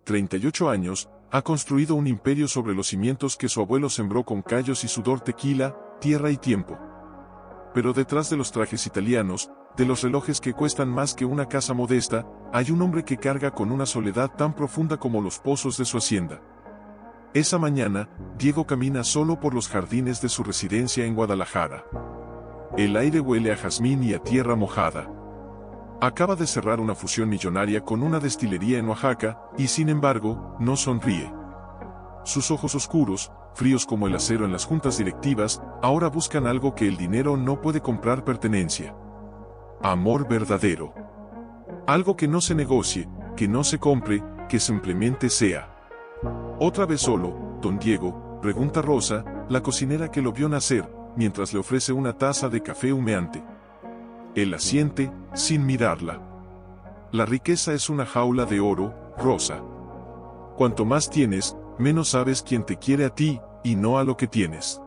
38 años, ha construido un imperio sobre los cimientos que su abuelo sembró con callos y sudor, tequila, tierra y tiempo. Pero detrás de los trajes italianos, de los relojes que cuestan más que una casa modesta, hay un hombre que carga con una soledad tan profunda como los pozos de su hacienda. Esa mañana, Diego camina solo por los jardines de su residencia en Guadalajara. El aire huele a jazmín y a tierra mojada. Acaba de cerrar una fusión millonaria con una destilería en Oaxaca, y sin embargo, no sonríe. Sus ojos oscuros, fríos como el acero en las juntas directivas, ahora buscan algo que el dinero no puede comprar: pertenencia. Amor verdadero. Algo que no se negocie, que no se compre, que simplemente sea. ¿Otra vez solo, don Diego?, pregunta Rosa, la cocinera que lo vio nacer, mientras le ofrece una taza de café humeante. Él asiente, sin mirarla. La riqueza es una jaula de oro, Rosa. Cuanto más tienes, menos sabes quién te quiere a ti, y no a lo que tienes.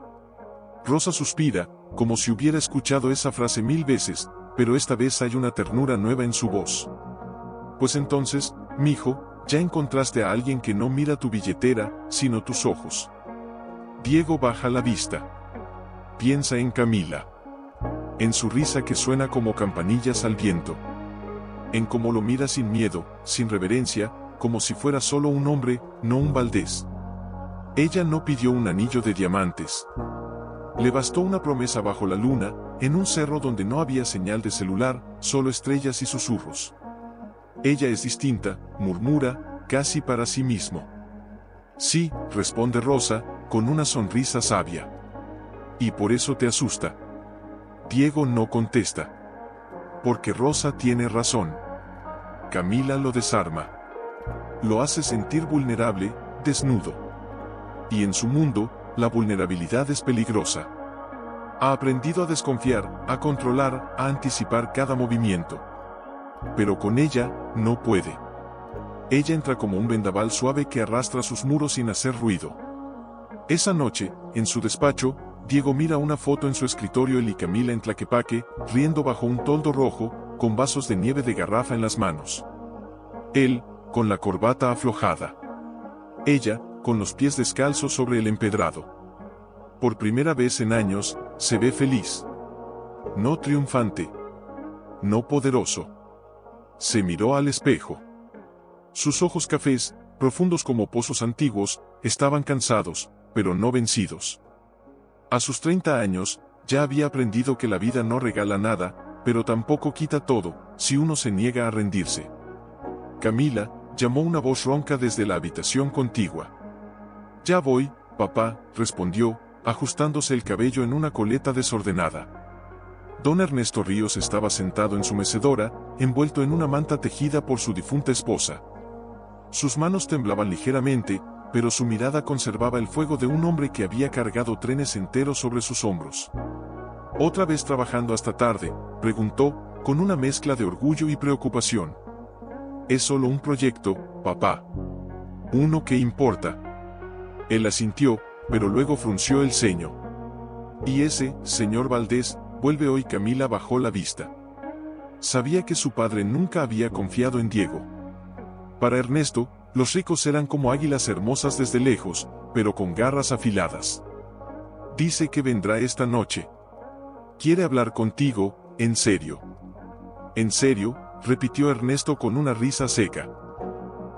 Rosa suspira, como si hubiera escuchado esa frase 1000 veces, pero esta vez hay una ternura nueva en su voz. Pues entonces, mijo, ya encontraste a alguien que no mira tu billetera, sino tus ojos. Diego baja la vista. Piensa en Camila. En su risa que suena como campanillas al viento. En cómo lo mira sin miedo, sin reverencia, como si fuera solo un hombre, no un Valdés. Ella no pidió un anillo de diamantes. Le bastó una promesa bajo la luna, en un cerro donde no había señal de celular, solo estrellas y susurros. Ella es distinta, murmura, casi para sí mismo. Sí, responde Rosa, con una sonrisa sabia. Y por eso te asusta. Diego no contesta. Porque Rosa tiene razón. Camila lo desarma. Lo hace sentir vulnerable, desnudo. Y en su mundo, la vulnerabilidad es peligrosa. Ha aprendido a desconfiar, a controlar, a anticipar cada movimiento. Pero con ella, no puede. Ella entra como un vendaval suave que arrastra sus muros sin hacer ruido. Esa noche, en su despacho, Diego mira una foto en su escritorio: él y Camila en Tlaquepaque, riendo bajo un toldo rojo, con vasos de nieve de garrafa en las manos. Él, con la corbata aflojada. Ella, con los pies descalzos sobre el empedrado. Por primera vez en años, se ve feliz. No triunfante. No poderoso. Se miró al espejo. Sus ojos cafés, profundos como pozos antiguos, estaban cansados, pero no vencidos. A sus 30 años, ya había aprendido que la vida no regala nada, pero tampoco quita todo, si uno se niega a rendirse. Camila, llamó una voz ronca desde la habitación contigua. Ya voy, papá, respondió, ajustándose el cabello en una coleta desordenada. Don Ernesto Ríos estaba sentado en su mecedora, envuelto en una manta tejida por su difunta esposa. Sus manos temblaban ligeramente, pero su mirada conservaba el fuego de un hombre que había cargado trenes enteros sobre sus hombros. ¿Otra vez trabajando hasta tarde?, preguntó, con una mezcla de orgullo y preocupación. Es solo un proyecto, papá. Uno que importa. Él asintió, pero luego frunció el ceño. ¿Y ese, señor Valdés, vuelve hoy? Camila bajó la vista. Sabía que su padre nunca había confiado en Diego. Para Ernesto, los ricos eran como águilas hermosas desde lejos, pero con garras afiladas. Dice que vendrá esta noche. Quiere hablar contigo, en serio. ¿En serio?, repitió Ernesto con una risa seca.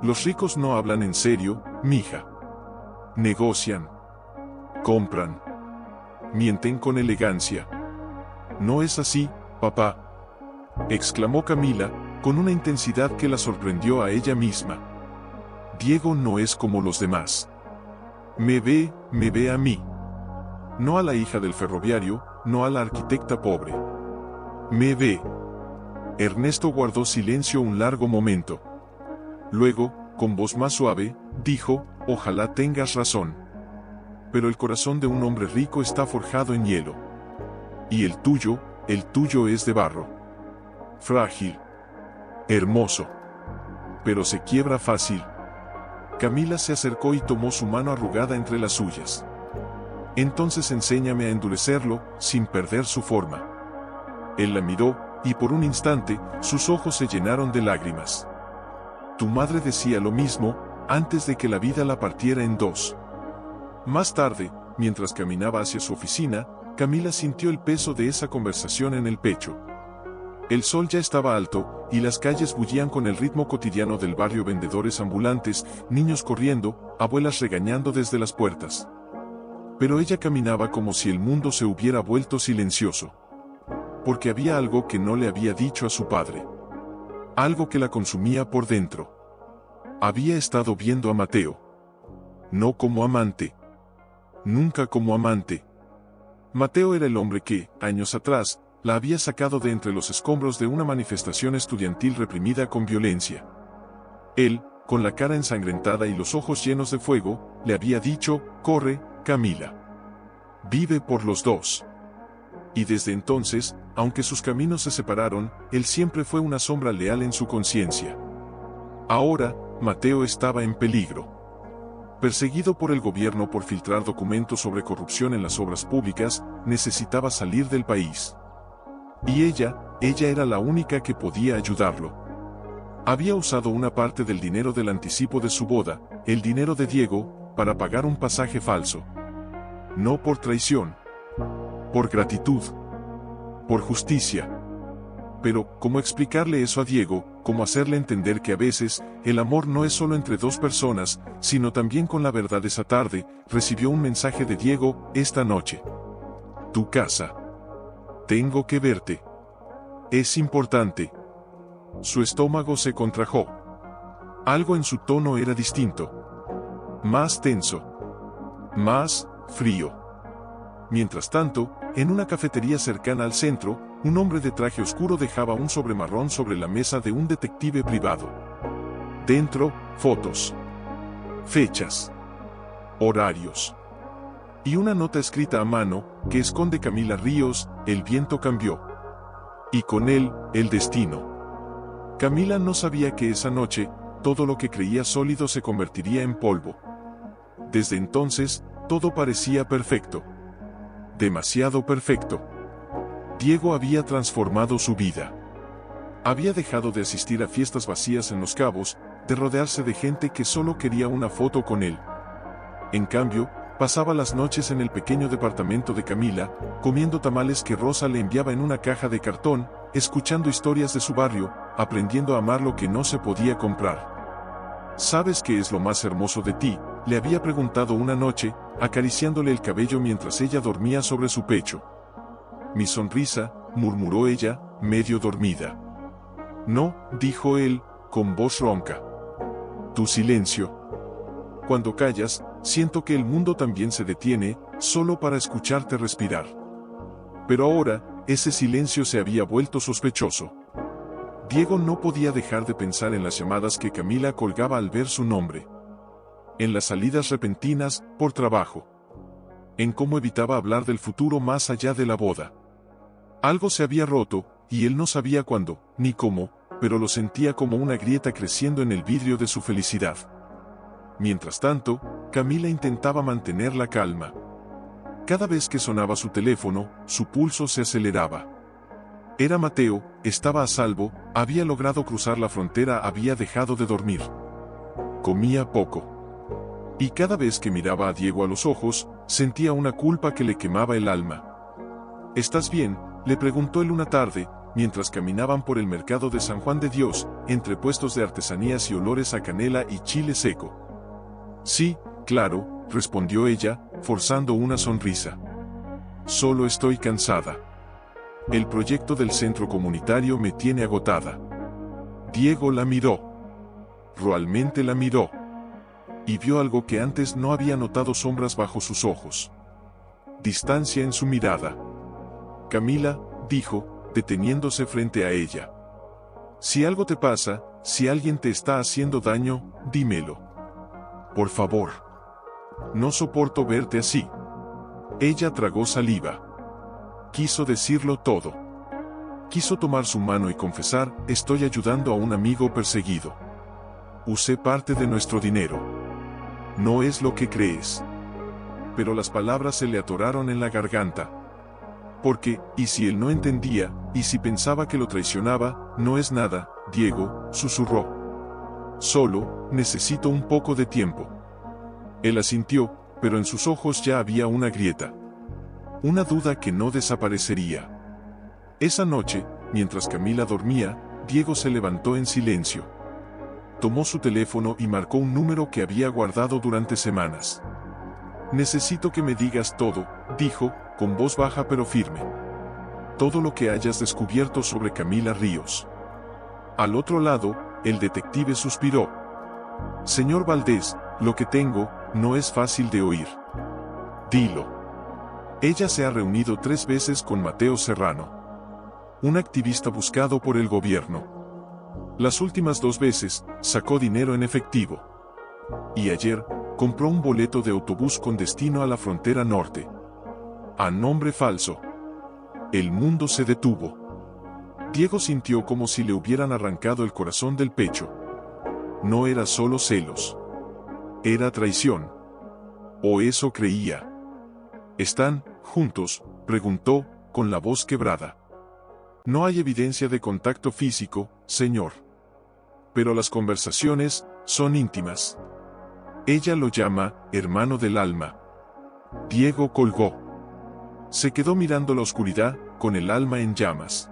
Los ricos no hablan en serio, mija. Negocian. Compran. Mienten con elegancia. ¿No es así, papá?, exclamó Camila, con una intensidad que la sorprendió a ella misma. Diego no es como los demás. Me ve a mí. No a la hija del ferroviario, no a la arquitecta pobre. Me ve. Ernesto guardó silencio un largo momento. Luego, con voz más suave, dijo, ojalá tengas razón. Pero el corazón de un hombre rico está forjado en hielo. Y el tuyo es de barro. Frágil. Hermoso. Pero se quiebra fácil. Camila se acercó y tomó su mano arrugada entre las suyas. Entonces enséñame a endurecerlo, sin perder su forma. Él la miró, y por un instante, sus ojos se llenaron de lágrimas. Tu madre decía lo mismo, antes de que la vida la partiera en dos. Más tarde, mientras caminaba hacia su oficina, Camila sintió el peso de esa conversación en el pecho. El sol ya estaba alto, y las calles bullían con el ritmo cotidiano del barrio: vendedores ambulantes, niños corriendo, abuelas regañando desde las puertas. Pero ella caminaba como si el mundo se hubiera vuelto silencioso. Porque había algo que no le había dicho a su padre. Algo que la consumía por dentro. Había estado viendo a Mateo. No como amante. Nunca como amante. Mateo era el hombre que, años atrás, la había sacado de entre los escombros de una manifestación estudiantil reprimida con violencia. Él, con la cara ensangrentada y los ojos llenos de fuego, le había dicho: corre, Camila. Vive por los dos. Y desde entonces, aunque sus caminos se separaron, él siempre fue una sombra leal en su conciencia. Ahora, Mateo estaba en peligro. Perseguido por el gobierno por filtrar documentos sobre corrupción en las obras públicas, necesitaba salir del país. Y ella era la única que podía ayudarlo. Había usado una parte del dinero del anticipo de su boda, el dinero de Diego, para pagar un pasaje falso. No por traición. Por gratitud. Por justicia. Pero, ¿cómo explicarle eso a Diego? ¿Cómo hacerle entender que a veces, el amor no es solo entre dos personas, sino también con la verdad? Esa tarde, recibió un mensaje de Diego: esta noche. Tu casa. Tengo que verte. Es importante. Su estómago se contrajo. Algo en su tono era distinto. Más tenso. Más frío. Mientras tanto, en una cafetería cercana al centro, un hombre de traje oscuro dejaba un sobre marrón sobre la mesa de un detective privado. Dentro, fotos. Fechas. Horarios. Y una nota escrita a mano, que esconde: Camila Ríos, el viento cambió. Y con él, el destino. Camila no sabía que esa noche, todo lo que creía sólido se convertiría en polvo. Desde entonces, todo parecía perfecto. Demasiado perfecto. Diego había transformado su vida. Había dejado de asistir a fiestas vacías en Los Cabos, de rodearse de gente que solo quería una foto con él. En cambio, pasaba las noches en el pequeño departamento de Camila, comiendo tamales que Rosa le enviaba en una caja de cartón, escuchando historias de su barrio, aprendiendo a amar lo que no se podía comprar. ¿Sabes qué es lo más hermoso de ti?, le había preguntado una noche, acariciándole el cabello mientras ella dormía sobre su pecho. Mi sonrisa, murmuró ella, medio dormida. No, dijo él, con voz ronca. Tu silencio. Cuando callas, siento que el mundo también se detiene, solo para escucharte respirar. Pero ahora, ese silencio se había vuelto sospechoso. Diego no podía dejar de pensar en las llamadas que Camila colgaba al ver su nombre. En las salidas repentinas, por trabajo. En cómo evitaba hablar del futuro más allá de la boda. Algo se había roto, y él no sabía cuándo, ni cómo, pero lo sentía como una grieta creciendo en el vidrio de su felicidad. Mientras tanto, Camila intentaba mantener la calma. Cada vez que sonaba su teléfono, su pulso se aceleraba. Era Mateo, estaba a salvo, había logrado cruzar la frontera, había dejado de dormir. Comía poco. Y cada vez que miraba a Diego a los ojos, sentía una culpa que le quemaba el alma. ¿Estás bien?, le preguntó él una tarde, mientras caminaban por el mercado de San Juan de Dios, entre puestos de artesanías y olores a canela y chile seco. Sí, claro, respondió ella, forzando una sonrisa. Solo estoy cansada. El proyecto del centro comunitario me tiene agotada. Diego la miró. Realmente la miró. Y vio algo que antes no había notado: sombras bajo sus ojos. Distancia en su mirada. Camila, dijo, deteniéndose frente a ella. Si algo te pasa, si alguien te está haciendo daño, dímelo. Por favor. No soporto verte así. Ella tragó saliva. Quiso decirlo todo. Quiso tomar su mano y confesar: estoy ayudando a un amigo perseguido. Usé parte de nuestro dinero. No es lo que crees. Pero las palabras se le atoraron en la garganta. Porque, ¿y si él no entendía? ¿Y si pensaba que lo traicionaba? No es nada, Diego, susurró. Solo, necesito un poco de tiempo. Él asintió, pero en sus ojos ya había una grieta. Una duda que no desaparecería. Esa noche, mientras Camila dormía, Diego se levantó en silencio. Tomó su teléfono y marcó un número que había guardado durante semanas. Necesito que me digas todo, dijo, con voz baja pero firme. Todo lo que hayas descubierto sobre Camila Ríos. Al otro lado, el detective suspiró. Señor Valdés, lo que tengo, no es fácil de oír. Dilo. Ella se ha reunido 3 veces con Mateo Serrano, un activista buscado por el gobierno. Las últimas 2 veces, sacó dinero en efectivo. Y ayer, compró un boleto de autobús con destino a la frontera norte. A nombre falso. El mundo se detuvo. Diego sintió como si le hubieran arrancado el corazón del pecho. No era solo celos. Era traición. O eso creía. ¿Están juntos?, preguntó, con la voz quebrada. No hay evidencia de contacto físico, señor. Pero las conversaciones son íntimas. Ella lo llama hermano del alma. Diego colgó. Se quedó mirando la oscuridad, con el alma en llamas.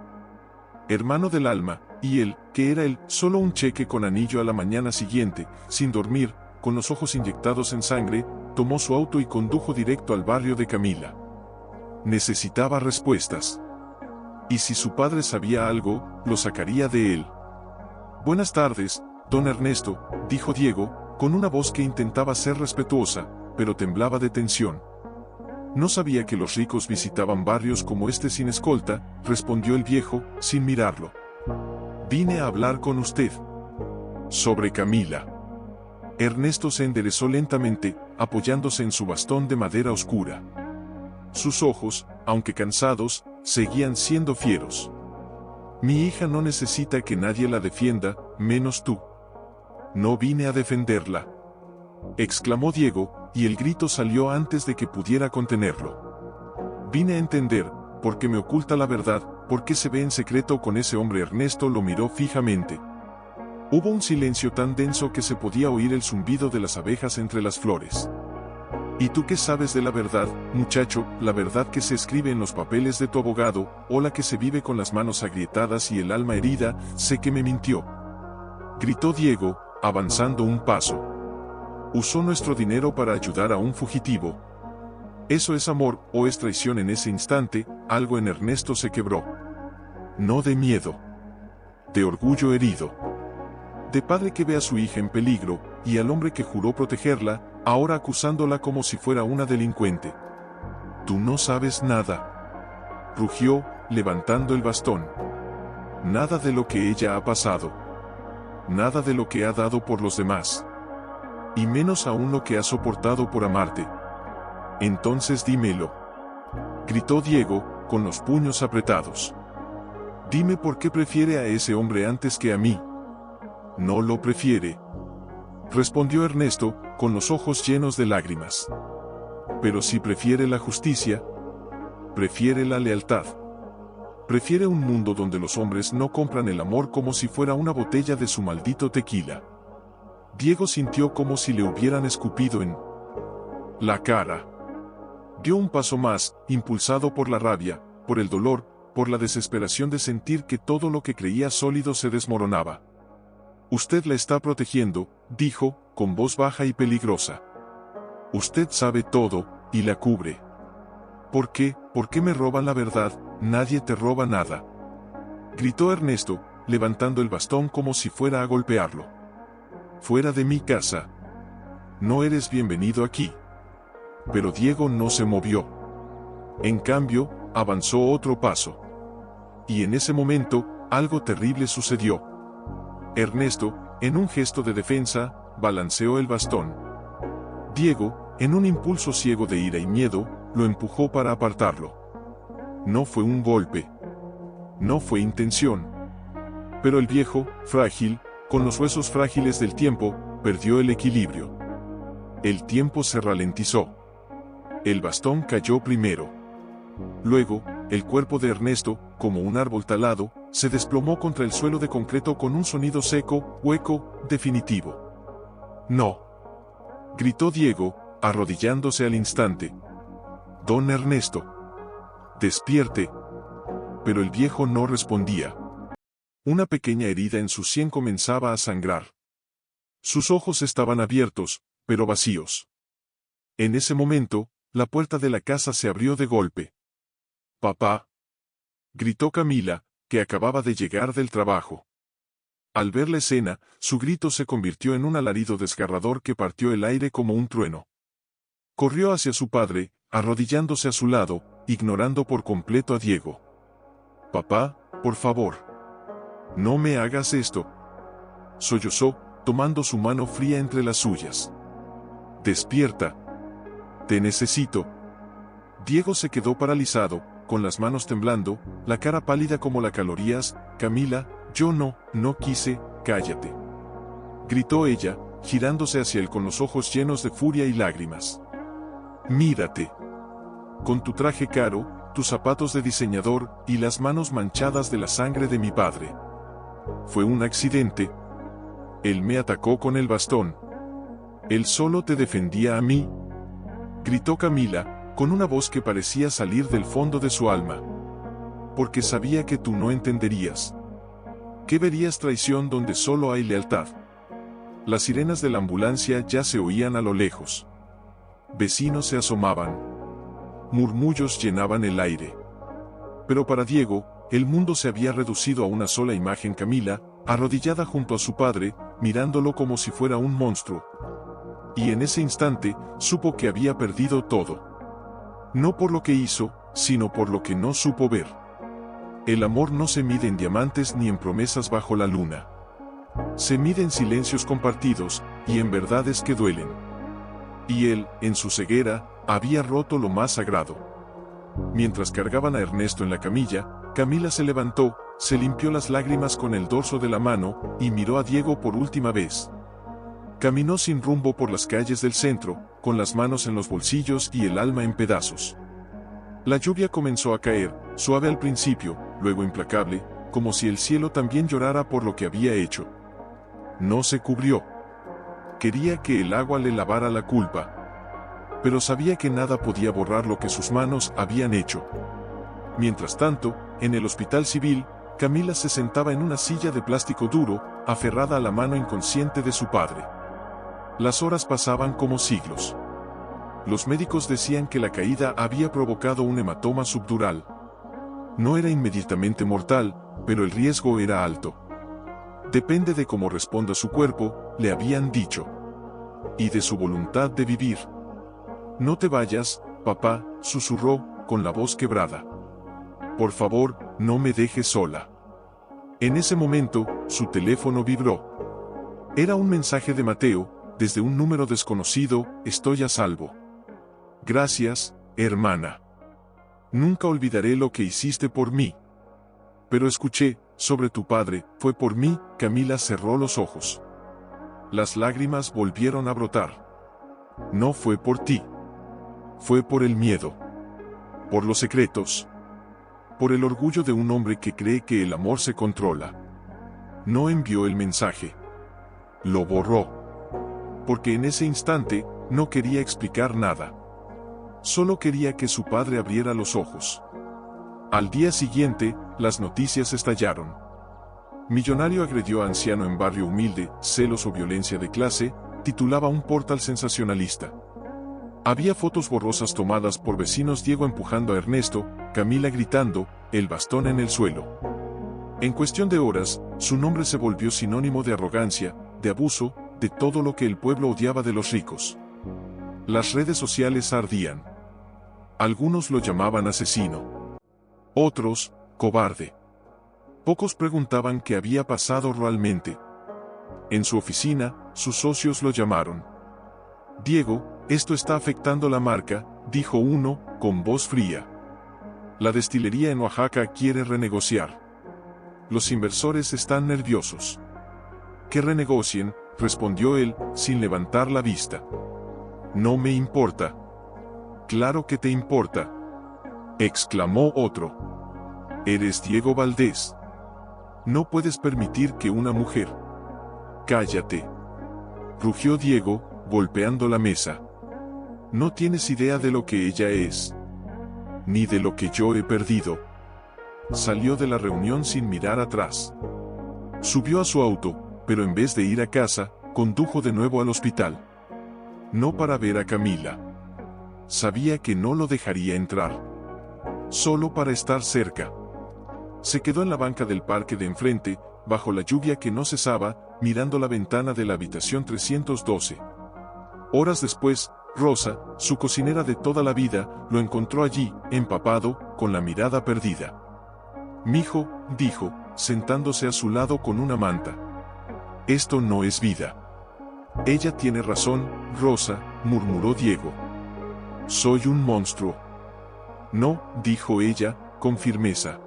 Hermano del alma, y él, que era él, solo un cheque con anillo a la mañana siguiente, sin dormir, con los ojos inyectados en sangre, tomó su auto y condujo directo al barrio de Camila. Necesitaba respuestas. Y si su padre sabía algo, lo sacaría de él. Buenas tardes, don Ernesto, dijo Diego, con una voz que intentaba ser respetuosa, pero temblaba de tensión. No sabía que los ricos visitaban barrios como este sin escolta, respondió el viejo, sin mirarlo. Vine a hablar con usted. Sobre Camila. Ernesto se enderezó lentamente, apoyándose en su bastón de madera oscura. Sus ojos, aunque cansados, seguían siendo fieros. Mi hija no necesita que nadie la defienda, menos tú. No vine a defenderla, exclamó Diego, y el grito salió antes de que pudiera contenerlo. Vine a entender, por qué me oculta la verdad, por qué se ve en secreto con ese hombre. Ernesto lo miró fijamente. Hubo un silencio tan denso que se podía oír el zumbido de las abejas entre las flores. ¿Y tú qué sabes de la verdad, muchacho? La verdad que se escribe en los papeles de tu abogado, o la que se vive con las manos agrietadas y el alma herida. Sé que me mintió. Gritó Diego, avanzando un paso. Usó nuestro dinero para ayudar a un fugitivo. ¿Eso es amor o es traición? En ese instante, algo en Ernesto se quebró. No de miedo. De orgullo herido. De padre que ve a su hija en peligro, y al hombre que juró protegerla, ahora acusándola como si fuera una delincuente. Tú no sabes nada. Rugió, levantando el bastón. Nada de lo que ella ha pasado. Nada de lo que ha dado por los demás. Y menos aún lo que ha soportado por amarte. Entonces dímelo. Gritó Diego, con los puños apretados. Dime por qué prefiere a ese hombre antes que a mí. No lo prefiere, respondió Ernesto, con los ojos llenos de lágrimas. Pero si prefiere la justicia, prefiere la lealtad. Prefiere un mundo donde los hombres no compran el amor como si fuera una botella de su maldito tequila. Diego sintió como si le hubieran escupido en la cara. Dio un paso más, impulsado por la rabia, por el dolor, por la desesperación de sentir que todo lo que creía sólido se desmoronaba. Usted la está protegiendo, dijo, con voz baja y peligrosa. Usted sabe todo, y la cubre. ¿Por qué? ¿Por qué me roban la verdad? Nadie te roba nada. Gritó Ernesto, levantando el bastón como si fuera a golpearlo. Fuera de mi casa. No eres bienvenido aquí. Pero Diego no se movió. En cambio, avanzó otro paso. Y en ese momento, algo terrible sucedió. Ernesto, en un gesto de defensa, balanceó el bastón. Diego, en un impulso ciego de ira y miedo, lo empujó para apartarlo. No fue un golpe. No fue intención. Pero el viejo, frágil, con los huesos frágiles del tiempo, perdió el equilibrio. El tiempo se ralentizó. El bastón cayó primero. Luego, el cuerpo de Ernesto, como un árbol talado, se desplomó contra el suelo de concreto con un sonido seco, hueco, definitivo. «No», gritó Diego, arrodillándose al instante. «Don Ernesto, despierte». Pero el viejo no respondía. Una pequeña herida en su sien comenzaba a sangrar. Sus ojos estaban abiertos, pero vacíos. En ese momento, la puerta de la casa se abrió de golpe. «Papá», gritó Camila, que acababa de llegar del trabajo. Al ver la escena, su grito se convirtió en un alarido desgarrador que partió el aire como un trueno. Corrió hacia su padre, arrodillándose a su lado, ignorando por completo a Diego. «Papá, por favor. No me hagas esto», sollozó, tomando su mano fría entre las suyas. «Despierta. Te necesito». Diego se quedó paralizado, con las manos temblando, la cara pálida como las calorías. «Camila, yo no quise, cállate», gritó ella, girándose hacia él con los ojos llenos de furia y lágrimas. «Mírate. Con tu traje caro, tus zapatos de diseñador y las manos manchadas de la sangre de mi padre. Fue un accidente. Él me atacó con el bastón. Él solo te defendía a mí», gritó Camila, con una voz que parecía salir del fondo de su alma. «Porque sabía que tú no entenderías. Que verías traición donde solo hay lealtad». Las sirenas de la ambulancia ya se oían a lo lejos. Vecinos se asomaban. Murmullos llenaban el aire. Pero para Diego, el mundo se había reducido a una sola imagen: Camila, arrodillada junto a su padre, mirándolo como si fuera un monstruo. Y en ese instante, supo que había perdido todo. No por lo que hizo, sino por lo que no supo ver. El amor no se mide en diamantes ni en promesas bajo la luna. Se mide en silencios compartidos, y en verdades que duelen. Y él, en su ceguera, había roto lo más sagrado. Mientras cargaban a Ernesto en la camilla, Camila se levantó, se limpió las lágrimas con el dorso de la mano, y miró a Diego por última vez. Caminó sin rumbo por las calles del centro, con las manos en los bolsillos y el alma en pedazos. La lluvia comenzó a caer, suave al principio, luego implacable, como si el cielo también llorara por lo que había hecho. No se cubrió. Quería que el agua le lavara la culpa. Pero sabía que nada podía borrar lo que sus manos habían hecho. Mientras tanto, en el hospital civil, Camila se sentaba en una silla de plástico duro, aferrada a la mano inconsciente de su padre. Las horas pasaban como siglos. Los médicos decían que la caída había provocado un hematoma subdural. No era inmediatamente mortal, pero el riesgo era alto. Depende de cómo responda su cuerpo, le habían dicho. Y de su voluntad de vivir. «No te vayas, papá», susurró, con la voz quebrada. «Por favor, no me dejes sola». En ese momento, su teléfono vibró. Era un mensaje de Mateo, desde un número desconocido: «Estoy a salvo. Gracias, hermana. Nunca olvidaré lo que hiciste por mí». «Pero escuché, sobre tu padre». «Fue por mí». Camila cerró los ojos. Las lágrimas volvieron a brotar. «No fue por ti. Fue por el miedo. Por los secretos. Por el orgullo de un hombre que cree que el amor se controla». No envió el mensaje. Lo borró. Porque en ese instante, no quería explicar nada. Solo quería que su padre abriera los ojos. Al día siguiente, las noticias estallaron. Millonario agredió a anciano en barrio humilde, celos o violencia de clase, titulaba un portal sensacionalista. Había fotos borrosas tomadas por vecinos: Diego empujando a Ernesto, Camila gritando, el bastón en el suelo. En cuestión de horas, su nombre se volvió sinónimo de arrogancia, de abuso, de todo lo que el pueblo odiaba de los ricos. Las redes sociales ardían. Algunos lo llamaban asesino. Otros, cobarde. Pocos preguntaban qué había pasado realmente. En su oficina, sus socios lo llamaron. «Diego, esto está afectando la marca», dijo uno, con voz fría. «La destilería en Oaxaca quiere renegociar. Los inversores están nerviosos». «Que renegocien», respondió él, sin levantar la vista. «No me importa». «Claro que te importa», exclamó otro. «Eres Diego Valdés. No puedes permitir que una mujer... Cállate. Rugió Diego, golpeando la mesa. No tienes idea de lo que ella es. Ni de lo que yo he perdido. Salió de la reunión sin mirar atrás. Subió a su auto, pero en vez de ir a casa, condujo de nuevo al hospital. No para ver a Camila. Sabía que no lo dejaría entrar. Solo para estar cerca. Se quedó en la banca del parque de enfrente, bajo la lluvia que no cesaba, mirando la ventana de la habitación 312. Horas después, Rosa, su cocinera de toda la vida, lo encontró allí, empapado, con la mirada perdida. «Mijo», dijo, sentándose a su lado con una manta. «Esto no es vida». «Ella tiene razón, Rosa», murmuró Diego. «Soy un monstruo». «No», dijo ella, con firmeza.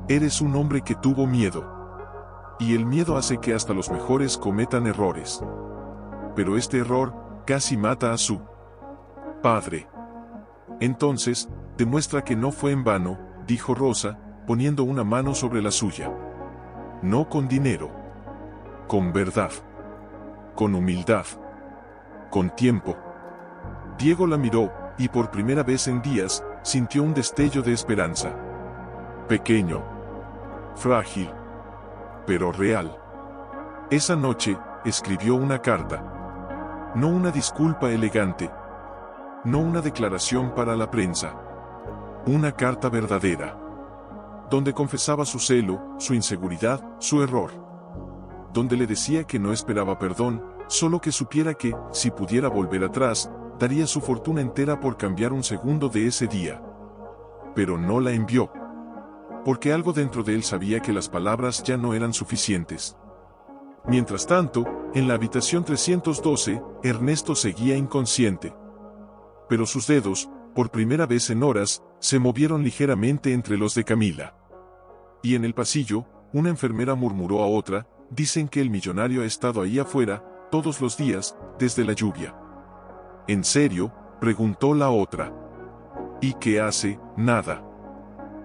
«Eres un hombre que tuvo miedo. Y el miedo hace que hasta los mejores cometan errores. Pero este error casi mata a su padre. Entonces, demuestra que no fue en vano», dijo Rosa, poniendo una mano sobre la suya. «No con dinero. Con verdad. Con humildad. Con tiempo». Diego la miró, y por primera vez en días, sintió un destello de esperanza. Pequeño. Frágil. Pero real. Esa noche, escribió una carta. No una disculpa elegante. No una declaración para la prensa. Una carta verdadera. Donde confesaba su celo, su inseguridad, su error. Donde le decía que no esperaba perdón, solo que supiera que, si pudiera volver atrás, daría su fortuna entera por cambiar un segundo de ese día. Pero no la envió. Porque algo dentro de él sabía que las palabras ya no eran suficientes. Mientras tanto, en la habitación 312, Ernesto seguía inconsciente. Pero sus dedos, por primera vez en horas, se movieron ligeramente entre los de Camila. Y en el pasillo, una enfermera murmuró a otra: «Dicen que el millonario ha estado ahí afuera, todos los días, desde la lluvia». «¿En serio?», preguntó la otra. «¿Y qué hace?». «Nada.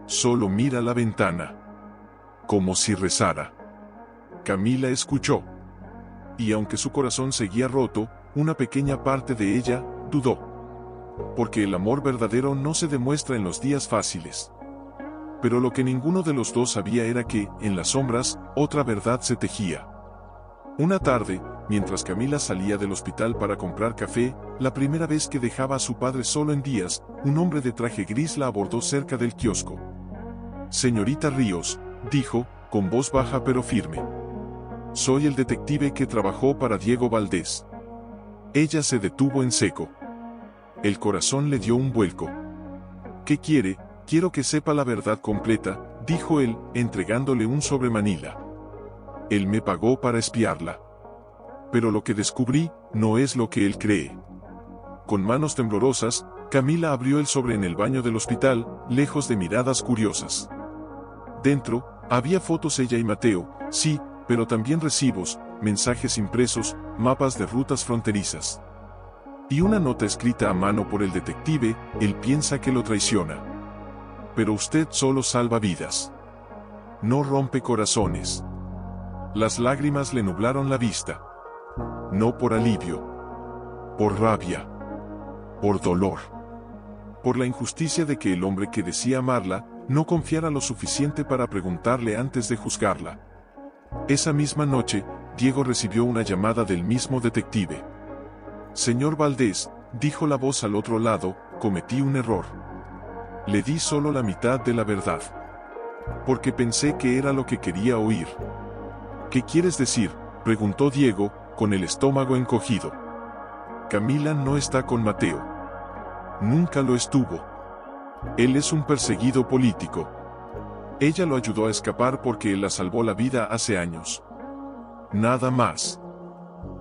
Solo mira la ventana. Como si rezara». Camila escuchó. Y aunque su corazón seguía roto, una pequeña parte de ella dudó. Porque el amor verdadero no se demuestra en los días fáciles. Pero lo que ninguno de los dos sabía era que, en las sombras, otra verdad se tejía. Una tarde, mientras Camila salía del hospital para comprar café, la primera vez que dejaba a su padre solo en días, un hombre de traje gris la abordó cerca del kiosco. «Señorita Ríos», dijo, con voz baja pero firme. «Soy el detective que trabajó para Diego Valdés». Ella se detuvo en seco. El corazón le dio un vuelco. «¿Qué quiere?». «Quiero que sepa la verdad completa», dijo él, entregándole un sobre manila. «Él me pagó para espiarla. Pero lo que descubrí, no es lo que él cree». Con manos temblorosas, Camila abrió el sobre en el baño del hospital, lejos de miradas curiosas. Dentro, había fotos ella y Mateo, sí, pero también recibos, mensajes impresos, mapas de rutas fronterizas. Y una nota escrita a mano por el detective: «Él piensa que lo traiciona. Pero usted solo salva vidas. No rompe corazones». Las lágrimas le nublaron la vista. No por alivio. Por rabia. Por dolor. Por la injusticia de que el hombre que decía amarla, no confiara lo suficiente para preguntarle antes de juzgarla. Esa misma noche, Diego recibió una llamada del mismo detective. «Señor Valdés», dijo la voz al otro lado, «cometí un error. Le di solo la mitad de la verdad. Porque pensé que era lo que quería oír». «¿Qué quieres decir?», preguntó Diego, con el estómago encogido. «Camila no está con Mateo. Nunca lo estuvo. Él es un perseguido político. Ella lo ayudó a escapar porque él la salvó la vida hace años. Nada más.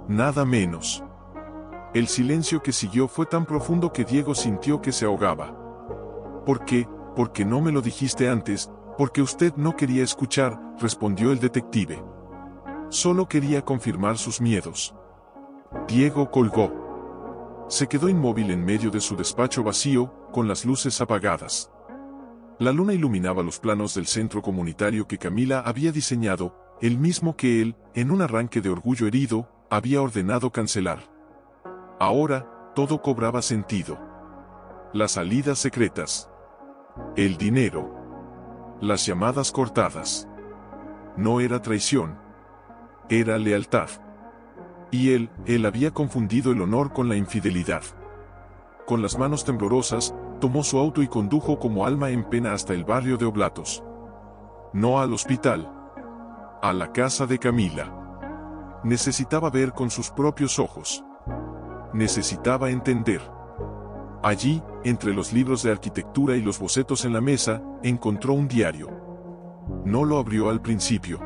Nada menos». El silencio que siguió fue tan profundo que Diego sintió que se ahogaba. «¿Por qué? Porque no me lo dijiste antes, porque usted no quería escuchar», respondió el detective. «Solo quería confirmar sus miedos». Diego colgó. Se quedó inmóvil en medio de su despacho vacío, con las luces apagadas. La luna iluminaba los planos del centro comunitario que Camila había diseñado, el mismo que él, en un arranque de orgullo herido, había ordenado cancelar. Ahora, todo cobraba sentido. Las salidas secretas. El dinero. Las llamadas cortadas. No era traición. Era lealtad. Y él había confundido el honor con la infidelidad. Con las manos temblorosas, tomó su auto y condujo como alma en pena hasta el barrio de Oblatos. No al hospital. A la casa de Camila. Necesitaba ver con sus propios ojos. Necesitaba entender. Allí, entre los libros de arquitectura y los bocetos en la mesa, encontró un diario. No lo abrió al principio.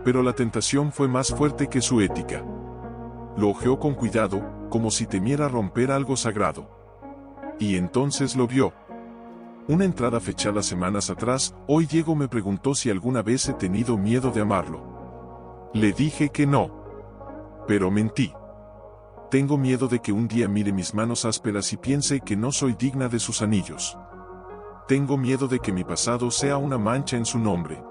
Pero la tentación fue más fuerte que su ética. Lo hojeó con cuidado, como si temiera romper algo sagrado. Y entonces lo vio. Una entrada fechada semanas atrás. Hoy Diego me preguntó si alguna vez he tenido miedo de amarlo. Le dije que no. Pero mentí. Tengo miedo de que un día mire mis manos ásperas y piense que no soy digna de sus anillos. Tengo miedo de que mi pasado sea una mancha en su nombre.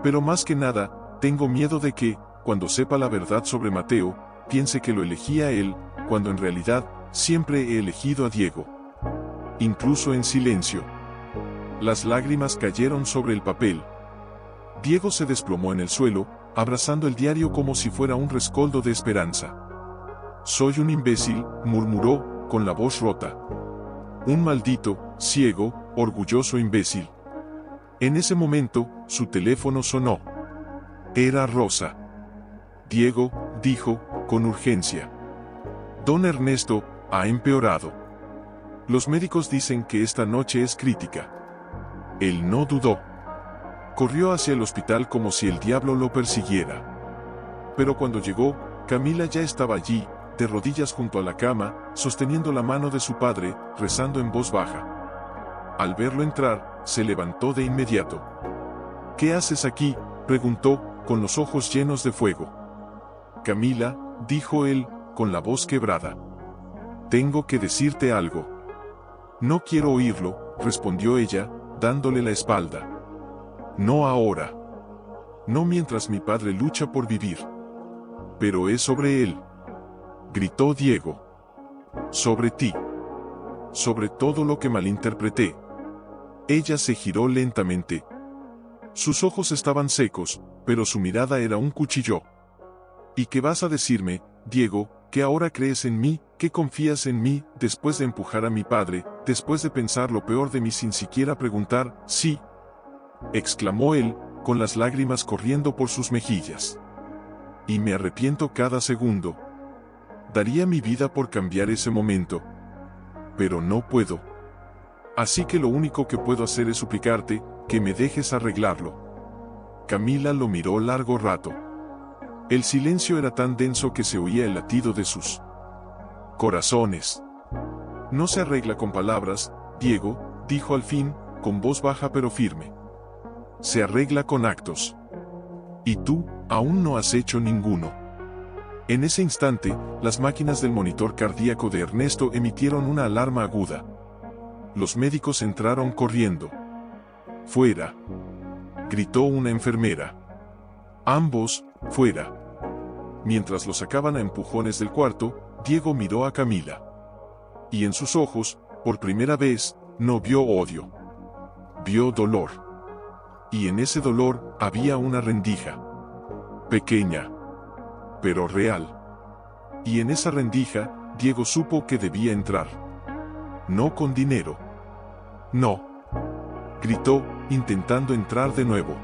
Pero más que nada, tengo miedo de que, cuando sepa la verdad sobre Mateo, piense que lo elegí a él, cuando en realidad, siempre he elegido a Diego. Incluso en silencio. Las lágrimas cayeron sobre el papel. Diego se desplomó en el suelo, abrazando el diario como si fuera un rescoldo de esperanza. Soy un imbécil, murmuró, con la voz rota. Un maldito, ciego, orgulloso imbécil. En ese momento, su teléfono sonó. Era Rosa. Diego, dijo, con urgencia. Don Ernesto, ha empeorado. Los médicos dicen que esta noche es crítica. Él no dudó. Corrió hacia el hospital como si el diablo lo persiguiera. Pero cuando llegó, Camila ya estaba allí, de rodillas junto a la cama, sosteniendo la mano de su padre, rezando en voz baja. Al verlo entrar, se levantó de inmediato. ¿Qué haces aquí?, preguntó, con los ojos llenos de fuego. Camila, dijo él, con la voz quebrada. Tengo que decirte algo. No quiero oírlo, respondió ella, dándole la espalda. No ahora. No mientras mi padre lucha por vivir. Pero es sobre él. Gritó Diego. Sobre ti. Sobre todo lo que malinterpreté. Ella se giró lentamente. Sus ojos estaban secos, pero su mirada era un cuchillo. ¿Y qué vas a decirme, Diego, que ahora crees en mí, que confías en mí, después de empujar a mi padre, después de pensar lo peor de mí sin siquiera preguntar, sí? Exclamó él, con las lágrimas corriendo por sus mejillas. Y me arrepiento cada segundo. Daría mi vida por cambiar ese momento. Pero no puedo. Así que lo único que puedo hacer es suplicarte, que me dejes arreglarlo. Camila lo miró largo rato. El silencio era tan denso que se oía el latido de sus corazones. No se arregla con palabras, Diego, dijo al fin, con voz baja pero firme. Se arregla con actos. Y tú, aún no has hecho ninguno. En ese instante, las máquinas del monitor cardíaco de Ernesto emitieron una alarma aguda. Los médicos entraron corriendo. ¡Fuera!, gritó una enfermera. Ambos, fuera. Mientras lo sacaban a empujones del cuarto, Diego miró a Camila. Y en sus ojos, por primera vez, no vio odio. Vio dolor. Y en ese dolor, había una rendija. Pequeña. Pero real. Y en esa rendija, Diego supo que debía entrar. No con dinero. No. Gritó, intentando entrar de nuevo.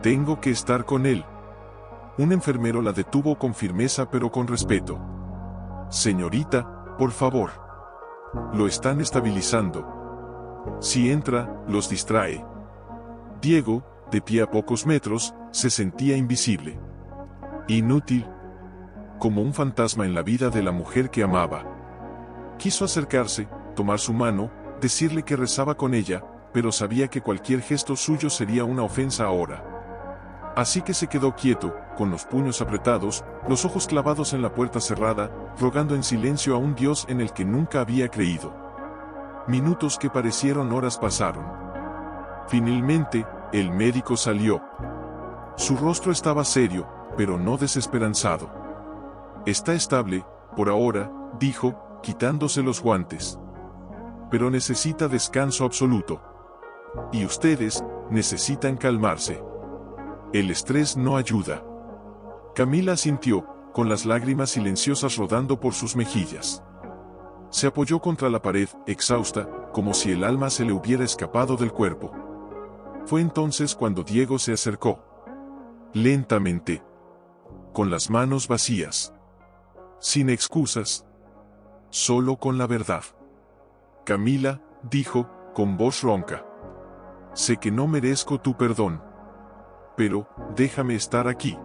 Tengo que estar con él. Un enfermero la detuvo con firmeza pero con respeto. Señorita, por favor. Lo están estabilizando. Si entra, los distrae. Diego, de pie a pocos metros, se sentía invisible. Inútil. Como un fantasma en la vida de la mujer que amaba. Quiso acercarse, tomar su mano, decirle que rezaba con ella, pero sabía que cualquier gesto suyo sería una ofensa ahora. Así que se quedó quieto, con los puños apretados, los ojos clavados en la puerta cerrada, rogando en silencio a un Dios en el que nunca había creído. Minutos que parecieron horas pasaron. Finalmente, el médico salió. Su rostro estaba serio, pero no desesperanzado. Está estable, por ahora, dijo, quitándose los guantes. Pero necesita descanso absoluto. Y ustedes, necesitan calmarse. El estrés no ayuda. Camila asintió, con las lágrimas silenciosas rodando por sus mejillas. Se apoyó contra la pared, exhausta, como si el alma se le hubiera escapado del cuerpo. Fue entonces cuando Diego se acercó. Lentamente. Con las manos vacías. Sin excusas. Solo con la verdad. Camila, dijo, con voz ronca. Sé que no merezco tu perdón. Pero, déjame estar aquí.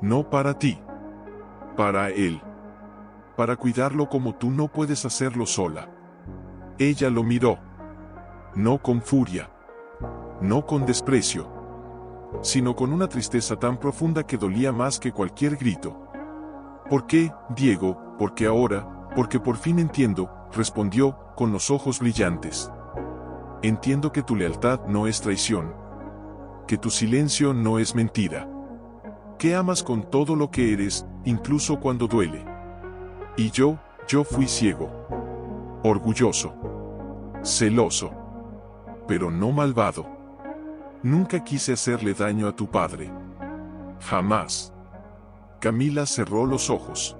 No para ti. Para él. Para cuidarlo como tú no puedes hacerlo sola. Ella lo miró. No con furia. No con desprecio. Sino con una tristeza tan profunda que dolía más que cualquier grito. ¿Por qué, Diego? Porque ahora, porque por fin entiendo, respondió, con los ojos brillantes. Entiendo que tu lealtad no es traición. Que tu silencio no es mentira. Que amas con todo lo que eres, incluso cuando duele. Y yo fui ciego. Orgulloso. Celoso. Pero no malvado. Nunca quise hacerle daño a tu padre. Jamás. Camila cerró los ojos.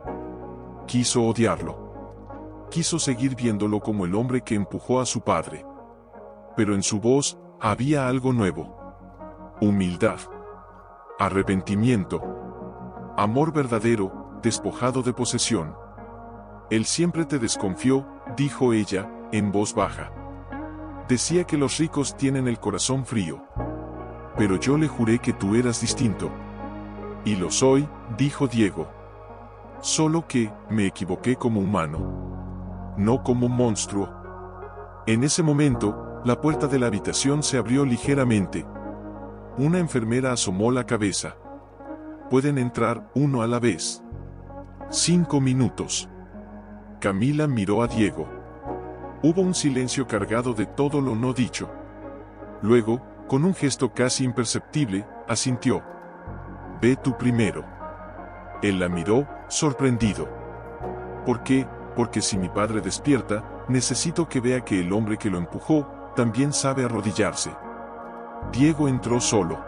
Quiso odiarlo. Quiso seguir viéndolo como el hombre que empujó a su padre. Pero en su voz, había algo nuevo. Humildad. Arrepentimiento. Amor verdadero, despojado de posesión. Él siempre te desconfió, dijo ella, en voz baja. Decía que los ricos tienen el corazón frío. Pero yo le juré que tú eras distinto. Y lo soy, dijo Diego. Solo que, me equivoqué como humano. No como monstruo. En ese momento, la puerta de la habitación se abrió ligeramente. Una enfermera asomó la cabeza. Pueden entrar uno a la vez. 5 minutos. Camila miró a Diego. Hubo un silencio cargado de todo lo no dicho. Luego, con un gesto casi imperceptible, asintió. Ve tú primero. Él la miró, sorprendido. ¿Por qué? Porque si mi padre despierta, necesito que vea que el hombre que lo empujó, también sabe arrodillarse. Diego entró solo.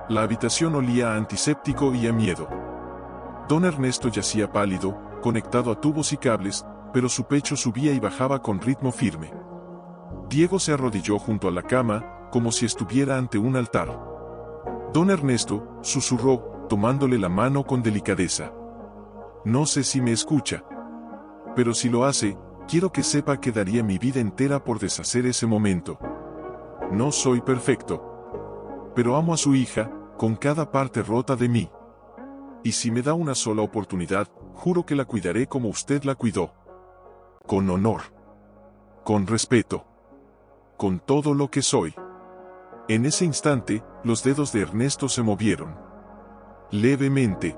La habitación olía a antiséptico y a miedo. Don Ernesto yacía pálido, conectado a tubos y cables, pero su pecho subía y bajaba con ritmo firme. Diego se arrodilló junto a la cama, como si estuviera ante un altar. Don Ernesto, susurró, tomándole la mano con delicadeza. No sé si me escucha. Pero si lo hace, quiero que sepa que daría mi vida entera por deshacer ese momento. No soy perfecto. Pero amo a su hija, con cada parte rota de mí. Y si me da una sola oportunidad, juro que la cuidaré como usted la cuidó. Con honor. Con respeto. Con todo lo que soy. En ese instante, los dedos de Ernesto se movieron. Levemente.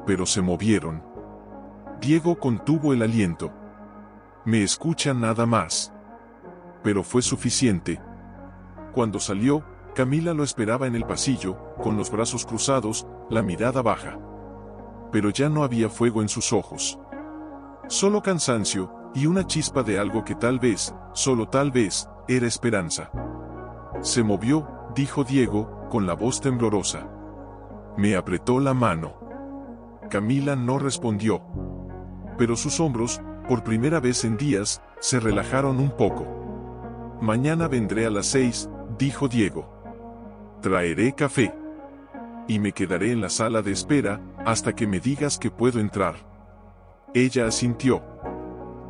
Pero se movieron. Diego contuvo el aliento. Me escucha nada más. Pero fue suficiente. Cuando salió, Camila lo esperaba en el pasillo, con los brazos cruzados, la mirada baja. Pero ya no había fuego en sus ojos. Solo cansancio, y una chispa de algo que tal vez, solo tal vez, era esperanza. Se movió, dijo Diego, con la voz temblorosa. Me apretó la mano. Camila no respondió. Pero sus hombros, por primera vez en días, se relajaron un poco. Mañana vendré a las 6, dijo Diego. Traeré café. Y me quedaré en la sala de espera, hasta que me digas que puedo entrar. Ella asintió.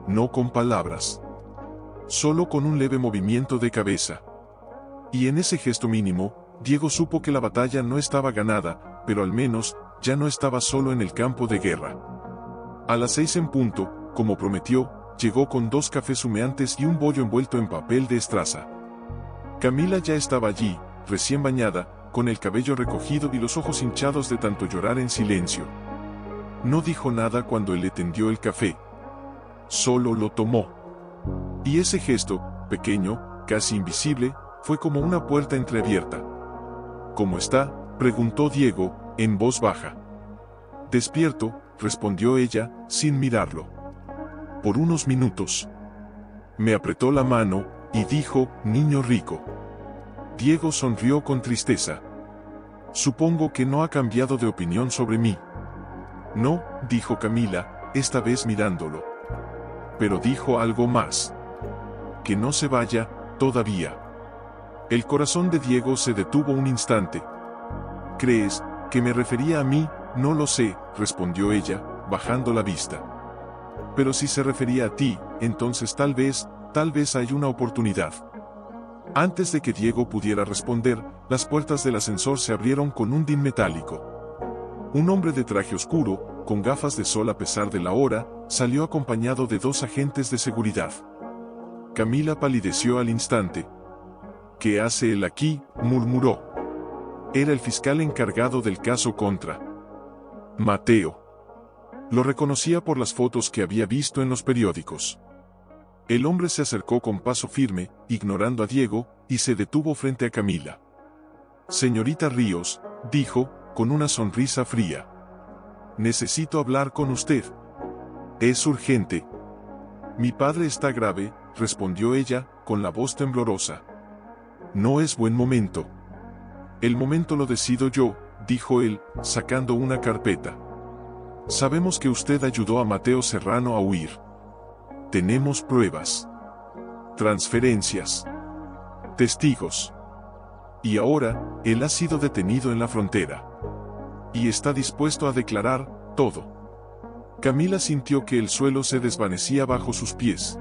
No con palabras. Solo con un leve movimiento de cabeza. Y en ese gesto mínimo, Diego supo que la batalla no estaba ganada, pero al menos, ya no estaba solo en el campo de guerra. A las 6 en punto, como prometió, llegó con 2 cafés humeantes y un bollo envuelto en papel de estraza. Camila ya estaba allí, recién bañada, con el cabello recogido y los ojos hinchados de tanto llorar en silencio. No dijo nada cuando él le tendió el café. Solo lo tomó. Y ese gesto, pequeño, casi invisible, fue como una puerta entreabierta. ¿Cómo está?, preguntó Diego, en voz baja. Despierto, respondió ella, sin mirarlo. Por unos minutos. Me apretó la mano, y dijo, niño rico. Diego sonrió con tristeza. Supongo que no ha cambiado de opinión sobre mí. No, dijo Camila, esta vez mirándolo. Pero dijo algo más. Que no se vaya, todavía. El corazón de Diego se detuvo un instante. ¿Crees que me refería a mí? No lo sé, respondió ella, bajando la vista. Pero si se refería a ti, entonces tal vez hay una oportunidad. Antes de que Diego pudiera responder, las puertas del ascensor se abrieron con un din metálico. Un hombre de traje oscuro, con gafas de sol a pesar de la hora, salió acompañado de 2 agentes de seguridad. Camila palideció al instante. ¿Qué hace él aquí?, murmuró. Era el fiscal encargado del caso contra Mateo. Lo reconocía por las fotos que había visto en los periódicos. El hombre se acercó con paso firme, ignorando a Diego, y se detuvo frente a Camila. Señorita Ríos, dijo, con una sonrisa fría. Necesito hablar con usted. Es urgente. Mi padre está grave, respondió ella, con la voz temblorosa. No es buen momento. El momento lo decido yo, dijo él, sacando una carpeta. Sabemos que usted ayudó a Mateo Serrano a huir. Tenemos pruebas. Transferencias. Testigos. Y ahora, él ha sido detenido en la frontera. Y está dispuesto a declarar todo. Camila sintió que el suelo se desvanecía bajo sus pies.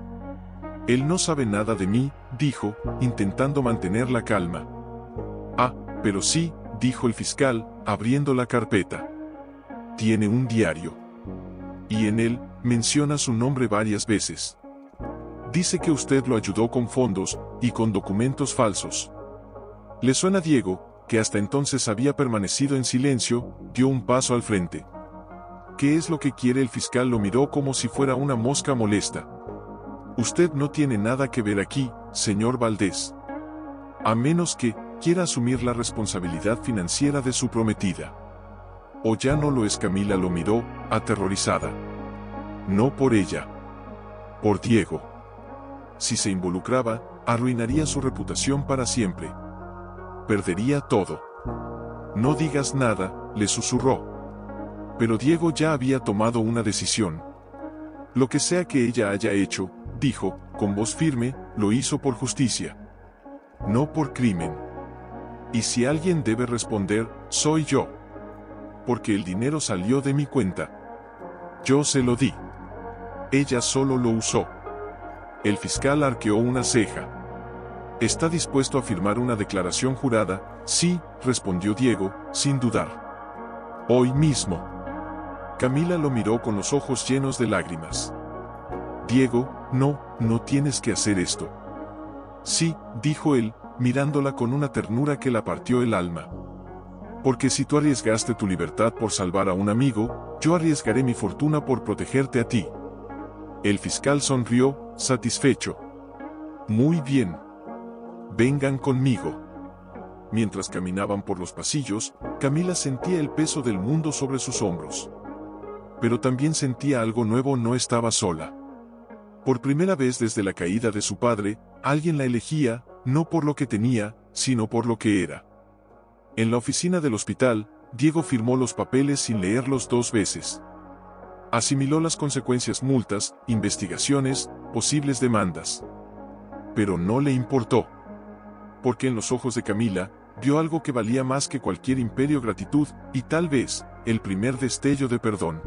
Él no sabe nada de mí, dijo, intentando mantener la calma. Ah, pero sí, dijo el fiscal, abriendo la carpeta. Tiene un diario. Y en él, menciona su nombre varias veces. Dice que usted lo ayudó con fondos, y con documentos falsos. ¿Le suena? Diego, que hasta entonces había permanecido en silencio, dio un paso al frente. ¿Qué es lo que quiere? El fiscal lo miró como si fuera una mosca molesta. Usted no tiene nada que ver aquí, señor Valdés. A menos que quiera asumir la responsabilidad financiera de su prometida. O ya no lo es. Camila lo miró, aterrorizada. No por ella. Por Diego. Si se involucraba, arruinaría su reputación para siempre. Perdería todo. No digas nada, le susurró. Pero Diego ya había tomado una decisión. Lo que sea que ella haya hecho, dijo, con voz firme, lo hizo por justicia. No por crimen. Y si alguien debe responder, soy yo. Porque el dinero salió de mi cuenta. Yo se lo di. Ella solo lo usó. El fiscal arqueó una ceja. ¿Está dispuesto a firmar una declaración jurada? Sí, respondió Diego, sin dudar. Hoy mismo. Camila lo miró con los ojos llenos de lágrimas. Diego, no tienes que hacer esto. Sí, dijo él, mirándola con una ternura que la partió el alma. Porque si tú arriesgaste tu libertad por salvar a un amigo, yo arriesgaré mi fortuna por protegerte a ti. El fiscal sonrió, satisfecho. Muy bien. Vengan conmigo. Mientras caminaban por los pasillos, Camila sentía el peso del mundo sobre sus hombros. Pero también sentía algo nuevo, no estaba sola. Por primera vez desde la caída de su padre, alguien la elegía, no por lo que tenía, sino por lo que era. En la oficina del hospital, Diego firmó los papeles sin leerlos 2 veces. Asimiló las consecuencias: multas, investigaciones, posibles demandas. Pero no le importó. Porque en los ojos de Camila, vio algo que valía más que cualquier imperio: gratitud, y tal vez, el primer destello de perdón.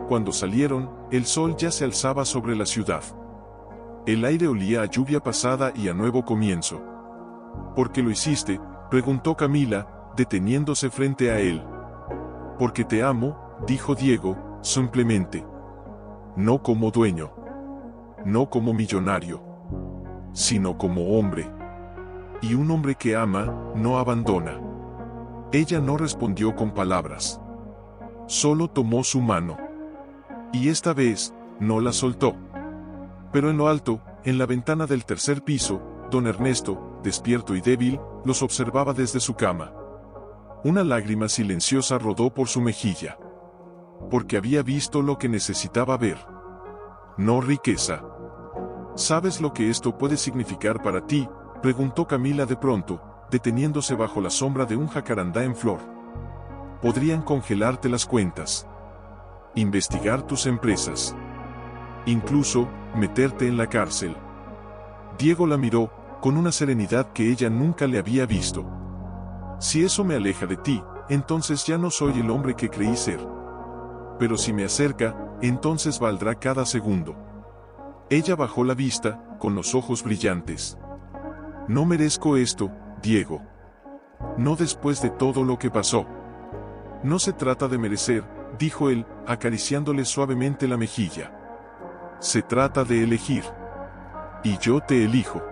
Cuando salieron, el sol ya se alzaba sobre la ciudad. El aire olía a lluvia pasada y a nuevo comienzo. ¿Por qué lo hiciste?, preguntó Camila, deteniéndose frente a él. Porque te amo, dijo Diego, simplemente. No como dueño. No como millonario. Sino como hombre. Y un hombre que ama, no abandona. Ella no respondió con palabras. Solo tomó su mano. Y esta vez, no la soltó. Pero en lo alto, en la ventana del tercer piso, don Ernesto, despierto y débil, los observaba desde su cama. Una lágrima silenciosa rodó por su mejilla. Porque había visto lo que necesitaba ver. No riqueza. ¿Sabes lo que esto puede significar para ti?, preguntó Camila de pronto, deteniéndose bajo la sombra de un jacarandá en flor. Podrían congelarte las cuentas. Investigar tus empresas. Incluso, meterte en la cárcel. Diego la miró, con una serenidad que ella nunca le había visto. Si eso me aleja de ti, entonces ya no soy el hombre que creí ser. Pero si me acerca, entonces valdrá cada segundo. Ella bajó la vista, con los ojos brillantes. No merezco esto, Diego. No después de todo lo que pasó. No se trata de merecer, dijo él, acariciándole suavemente la mejilla. Se trata de elegir. Y yo te elijo.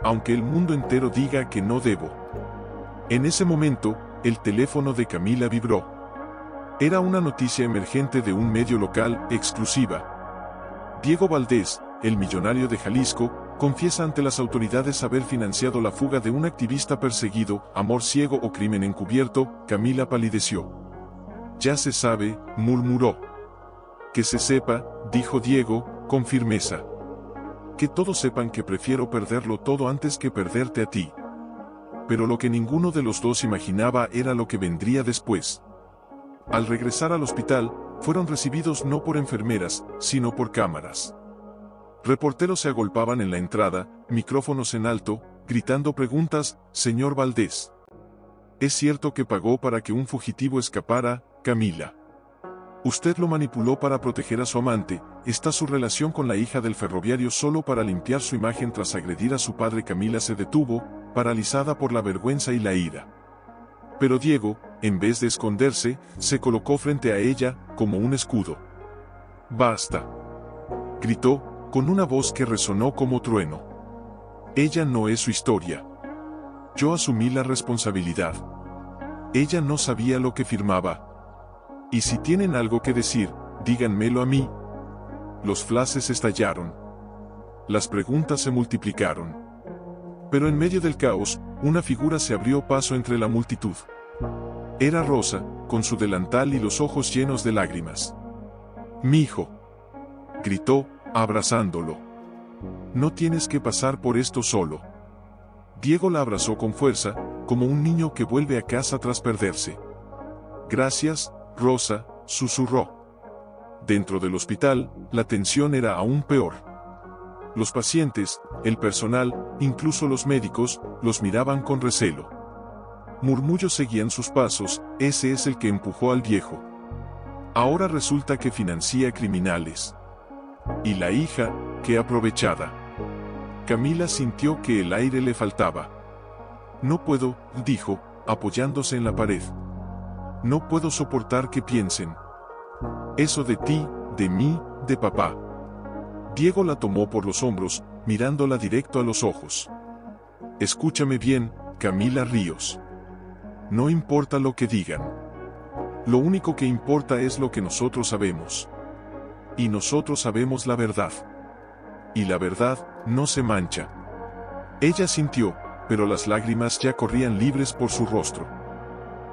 Aunque el mundo entero diga que no debo. En ese momento, el teléfono de Camila vibró. Era una noticia emergente de un medio local, exclusiva. Diego Valdés, el millonario de Jalisco, confiesa ante las autoridades haber financiado la fuga de un activista perseguido, amor ciego o crimen encubierto. Camila palideció. Ya se sabe, murmuró. Que se sepa, dijo Diego, con firmeza. Que todos sepan que prefiero perderlo todo antes que perderte a ti. Pero lo que ninguno de los dos imaginaba era lo que vendría después. Al regresar al hospital, fueron recibidos no por enfermeras, sino por cámaras. Reporteros se agolpaban en la entrada, micrófonos en alto, gritando preguntas. Señor Valdés. ¿Es cierto que pagó para que un fugitivo escapara, Camila? Usted lo manipuló para proteger a su amante. ¿Está su relación con la hija del ferroviario solo para limpiar su imagen tras agredir a su padre? Camila se detuvo, paralizada por la vergüenza y la ira. Pero Diego, en vez de esconderse, se colocó frente a ella, como un escudo. «Basta», gritó, con una voz que resonó como trueno. «Ella no es su historia. Yo asumí la responsabilidad. Ella no sabía lo que firmaba. Y si tienen algo que decir, díganmelo a mí». Los flashes estallaron. Las preguntas se multiplicaron. Pero en medio del caos, una figura se abrió paso entre la multitud. Era Rosa, con su delantal y los ojos llenos de lágrimas. «Mi hijo», gritó, abrazándolo. «No tienes que pasar por esto solo». Diego la abrazó con fuerza, como un niño que vuelve a casa tras perderse. «Gracias, Rosa», susurró. Dentro del hospital, la tensión era aún peor. Los pacientes, el personal, incluso los médicos, los miraban con recelo. Murmullos seguían sus pasos. Ese es el que empujó al viejo. Ahora resulta que financia criminales. Y la hija, qué aprovechada. Camila sintió que el aire le faltaba. «No puedo», dijo, apoyándose en la pared. «No puedo soportar que piensen eso de ti, de mí, de papá». Diego la tomó por los hombros, mirándola directo a los ojos. «Escúchame bien, Camila Ríos. No importa lo que digan. Lo único que importa es lo que nosotros sabemos. Y nosotros sabemos la verdad. Y la verdad no se mancha». Ella sintió, pero las lágrimas ya corrían libres por su rostro.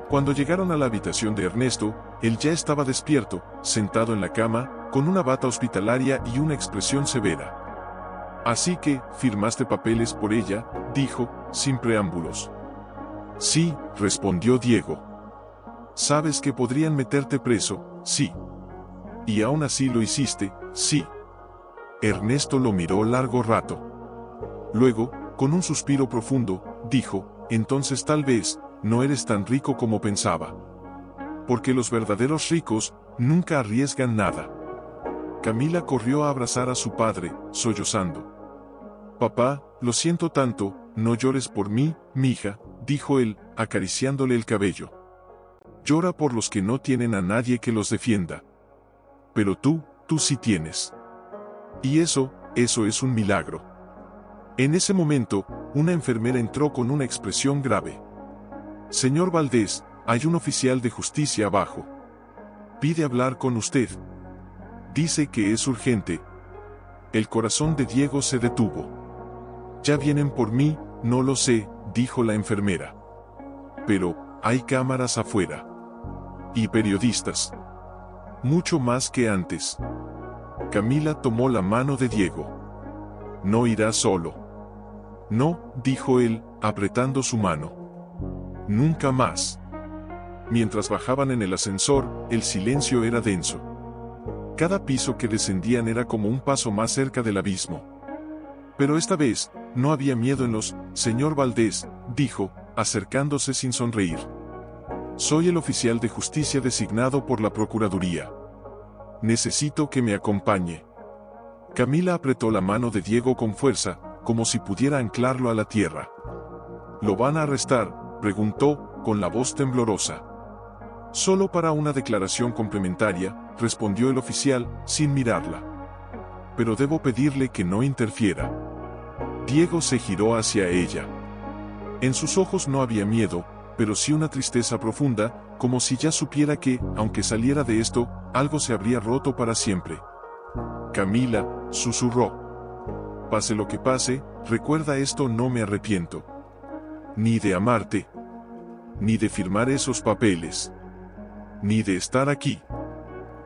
Cuando llegaron a la habitación de Ernesto, él ya estaba despierto, sentado en la cama, con una bata hospitalaria y una expresión severa. «Así que, ¿firmaste papeles por ella?», dijo, sin preámbulos. «Sí», respondió Diego. «Sabes que podrían meterte preso, sí. Y aún así lo hiciste, sí». Ernesto lo miró largo rato. Luego, con un suspiro profundo, dijo, «Entonces tal vez no eres tan rico como pensaba. Porque los verdaderos ricos nunca arriesgan nada». Camila corrió a abrazar a su padre, sollozando. «Papá, lo siento tanto, no llores por mí, mija», dijo él, acariciándole el cabello. «Llora por los que no tienen a nadie que los defienda. Pero tú sí tienes. Y eso es un milagro». En ese momento, una enfermera entró con una expresión grave. «Señor Valdés, hay un oficial de justicia abajo. Pide hablar con usted. Dice que es urgente». El corazón de Diego se detuvo. «Ya vienen por mí», No lo sé, dijo la enfermera. Pero, hay cámaras afuera. Y periodistas. Mucho más que antes. Camila tomó la mano de Diego. No irá solo. No, dijo él, apretando su mano. Nunca más. Mientras bajaban en el ascensor, el silencio era denso. Cada piso que descendían era como un paso más cerca del abismo. Pero esta vez, no había miedo en los, señor Valdés, dijo, acercándose sin sonreír. Soy el oficial de justicia designado por la Procuraduría. Necesito que me acompañe. Camila apretó la mano de Diego con fuerza, como si pudiera anclarlo a la tierra. ¿Lo van a arrestar?, preguntó, con la voz temblorosa. Solo para una declaración complementaria, respondió el oficial, sin mirarla. Pero debo pedirle que no interfiera. Diego se giró hacia ella. En sus ojos no había miedo, pero sí una tristeza profunda, como si ya supiera que, aunque saliera de esto, algo se habría roto para siempre. Camila, susurró. Pase lo que pase, recuerda esto: no me arrepiento. Ni de amarte. Ni de firmar esos papeles. Ni de estar aquí.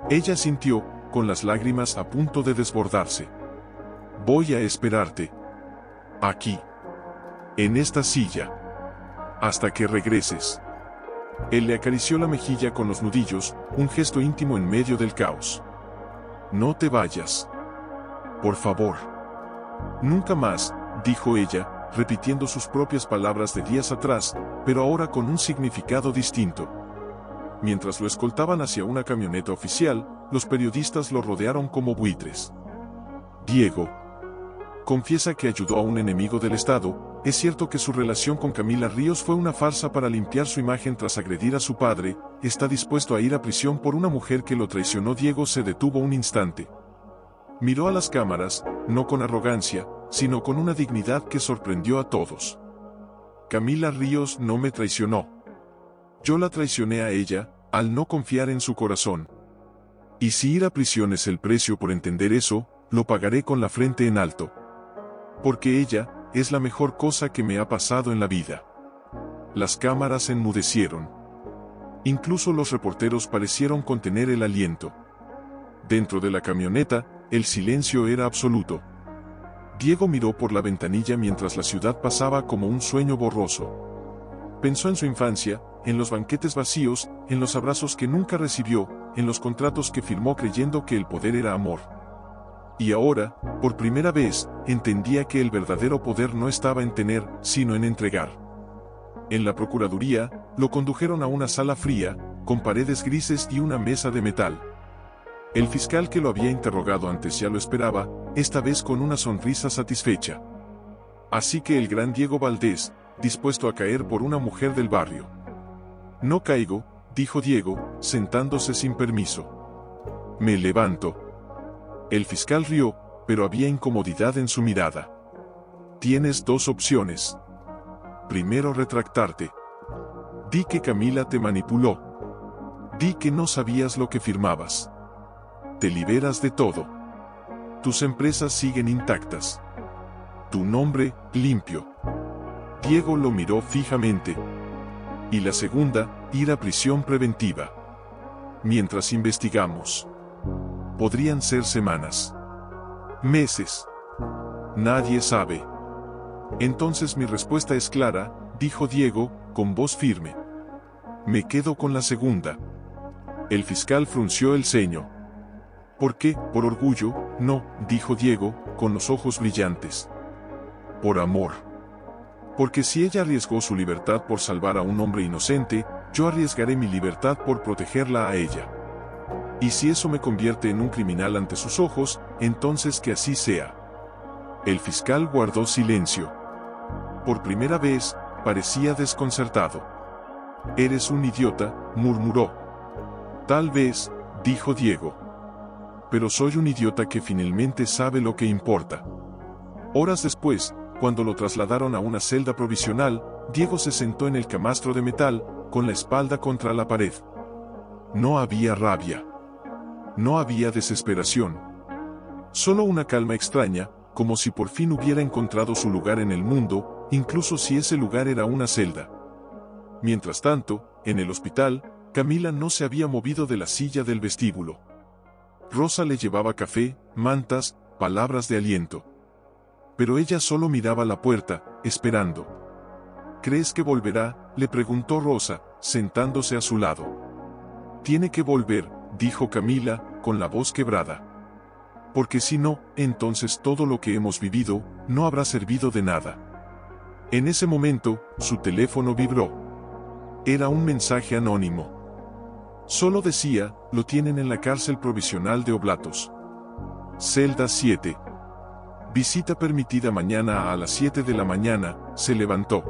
Ella sintió, con las lágrimas a punto de desbordarse. Voy a esperarte. Aquí. En esta silla. Hasta que regreses. Él le acarició la mejilla con los nudillos, un gesto íntimo en medio del caos. No te vayas. Por favor. Nunca más, dijo ella, repitiendo sus propias palabras de días atrás, pero ahora con un significado distinto. Mientras lo escoltaban hacia una camioneta oficial, los periodistas lo rodearon como buitres. Diego confiesa que ayudó a un enemigo del Estado. Es cierto que su relación con Camila Ríos fue una farsa para limpiar su imagen tras agredir a su padre. ¿Está dispuesto a ir a prisión por una mujer que lo traicionó? Diego se detuvo un instante. Miró a las cámaras, no con arrogancia, sino con una dignidad que sorprendió a todos. Camila Ríos no me traicionó. Yo la traicioné a ella, al no confiar en su corazón. Y si ir a prisión es el precio por entender eso, lo pagaré con la frente en alto. Porque ella es la mejor cosa que me ha pasado en la vida. Las cámaras enmudecieron. Incluso los reporteros parecieron contener el aliento. Dentro de la camioneta, el silencio era absoluto. Diego miró por la ventanilla mientras la ciudad pasaba como un sueño borroso. Pensó en su infancia, en los banquetes vacíos, en los abrazos que nunca recibió, en los contratos que firmó creyendo que el poder era amor. Y ahora, por primera vez, entendía que el verdadero poder no estaba en tener, sino en entregar. En la Procuraduría, lo condujeron a una sala fría, con paredes grises y una mesa de metal. El fiscal que lo había interrogado antes ya lo esperaba, esta vez con una sonrisa satisfecha. Así que el gran Diego Valdés, dispuesto a caer por una mujer del barrio. No caigo, dijo Diego, sentándose sin permiso. Me levanto. El fiscal rió, pero había incomodidad en su mirada. Tienes dos opciones. Primero, retractarte. Di que Camila te manipuló. Di que no sabías lo que firmabas. Te liberas de todo. Tus empresas siguen intactas. Tu nombre, limpio. Diego lo miró fijamente. Y la segunda, ir a prisión preventiva. Mientras investigamos. Podrían ser semanas. Meses. Nadie sabe. Entonces mi respuesta es clara, dijo Diego, con voz firme. Me quedo con la segunda. El fiscal frunció el ceño. ¿Por qué? Por orgullo, no, dijo Diego, con los ojos brillantes. Por amor. Porque si ella arriesgó su libertad por salvar a un hombre inocente, yo arriesgaré mi libertad por protegerla a ella. Y si eso me convierte en un criminal ante sus ojos, entonces que así sea. El fiscal guardó silencio. Por primera vez, parecía desconcertado. Eres un idiota, murmuró. Tal vez, dijo Diego. Pero soy un idiota que finalmente sabe lo que importa. Horas después, cuando lo trasladaron a una celda provisional, Diego se sentó en el camastro de metal, con la espalda contra la pared. No había rabia. No había desesperación. Solo una calma extraña, como si por fin hubiera encontrado su lugar en el mundo, incluso si ese lugar era una celda. Mientras tanto, en el hospital, Camila no se había movido de la silla del vestíbulo. Rosa le llevaba café, mantas, palabras de aliento. Pero ella solo miraba la puerta, esperando. ¿Crees que volverá?, le preguntó Rosa, sentándose a su lado. Tiene que volver, dijo Camila, con la voz quebrada. Porque si no, entonces todo lo que hemos vivido, no habrá servido de nada. En ese momento, su teléfono vibró. Era un mensaje anónimo. Solo decía, lo tienen en la cárcel provisional de Oblatos. Celda 7. Visita permitida mañana a las 7 de la mañana, se levantó.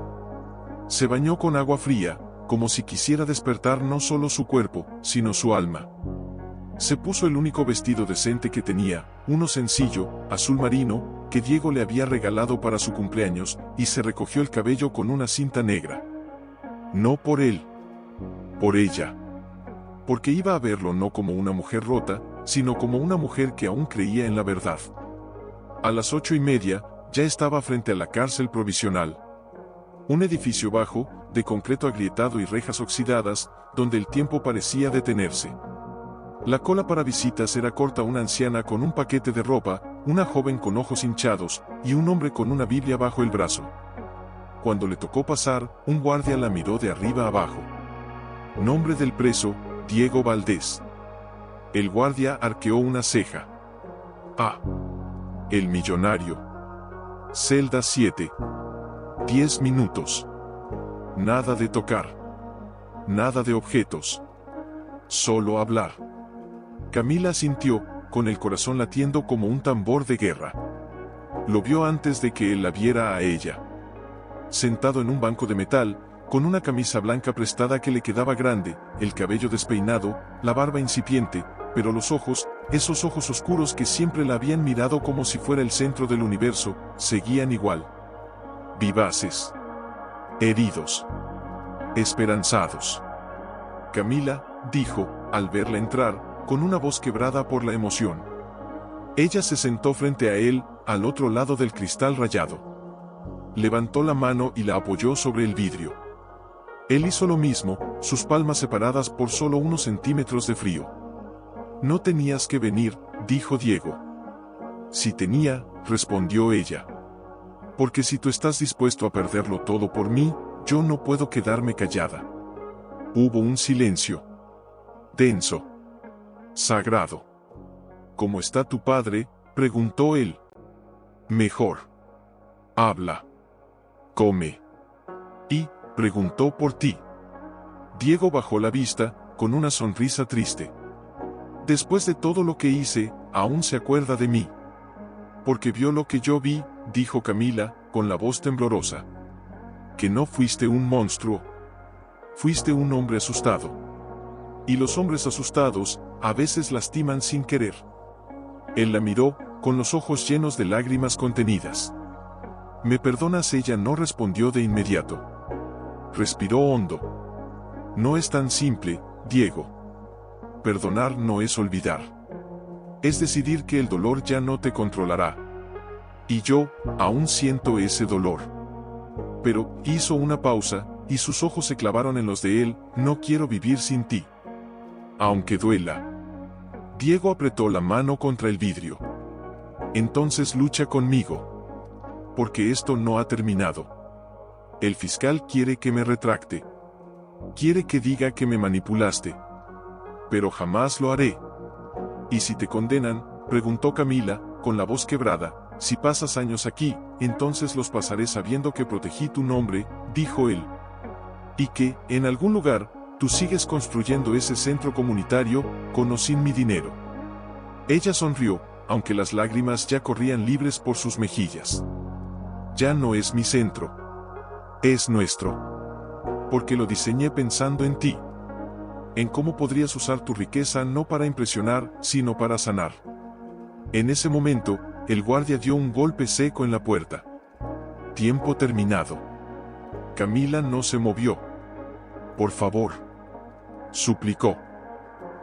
Se bañó con agua fría, como si quisiera despertar no solo su cuerpo, sino su alma. Se puso el único vestido decente que tenía, uno sencillo, azul marino, que Diego le había regalado para su cumpleaños, y se recogió el cabello con una cinta negra. No por él. Por ella. Porque iba a verlo no como una mujer rota, sino como una mujer que aún creía en la verdad. A las 8:30, ya estaba frente a la cárcel provisional. Un edificio bajo, de concreto agrietado y rejas oxidadas, donde el tiempo parecía detenerse. La cola para visitas era corta: una anciana con un paquete de ropa, una joven con ojos hinchados, y un hombre con una Biblia bajo el brazo. Cuando le tocó pasar, un guardia la miró de arriba abajo. Nombre del preso, Diego Valdés. El guardia arqueó una ceja. Ah. El millonario. Celda 7. 10 minutos. Nada de tocar. Nada de objetos. Solo hablar. Camila sintió, con el corazón latiendo como un tambor de guerra. Lo vio antes de que él la viera a ella. Sentado en un banco de metal, con una camisa blanca prestada que le quedaba grande, el cabello despeinado, la barba incipiente, pero los ojos, esos ojos oscuros que siempre la habían mirado como si fuera el centro del universo, seguían igual. Vivaces. Heridos. Esperanzados. Camila, dijo, al verla entrar, con una voz quebrada por la emoción. Ella se sentó frente a él, al otro lado del cristal rayado. Levantó la mano y la apoyó sobre el vidrio. Él hizo lo mismo, sus palmas separadas por solo unos centímetros de frío. No tenías que venir, dijo Diego. Sí tenía, respondió ella. Porque si tú estás dispuesto a perderlo todo por mí, yo no puedo quedarme callada. Hubo un silencio. Denso. Sagrado. ¿Cómo está tu padre?, preguntó él. Mejor. Habla. Come. Y, preguntó por ti. Diego bajó la vista, con una sonrisa triste. Después de todo lo que hice, aún se acuerda de mí. Porque vio lo que yo vi, dijo Camila, con la voz temblorosa. Que no fuiste un monstruo. Fuiste un hombre asustado. Y los hombres asustados, a veces lastiman sin querer. Él la miró, con los ojos llenos de lágrimas contenidas. ¿Me perdonas?, ella no respondió de inmediato. Respiró hondo. No es tan simple, Diego. Perdonar no es olvidar. Es decidir que el dolor ya no te controlará. Y yo, aún siento ese dolor. Pero, hizo una pausa, y sus ojos se clavaron en los de él, no quiero vivir sin ti. Aunque duela. Diego apretó la mano contra el vidrio. Entonces lucha conmigo. Porque esto no ha terminado. El fiscal quiere que me retracte. Quiere que diga que me manipulaste. Pero jamás lo haré. ¿Y si te condenan?, preguntó Camila, con la voz quebrada. Si pasas años aquí, entonces los pasaré sabiendo que protegí tu nombre, dijo él. Y que, en algún lugar, tú sigues construyendo ese centro comunitario, con o sin mi dinero. Ella sonrió, aunque las lágrimas ya corrían libres por sus mejillas. Ya no es mi centro. Es nuestro. Porque lo diseñé pensando en ti. En cómo podrías usar tu riqueza no para impresionar, sino para sanar. En ese momento, el guardia dio un golpe seco en la puerta. Tiempo terminado. Camila no se movió. Por favor. Suplicó.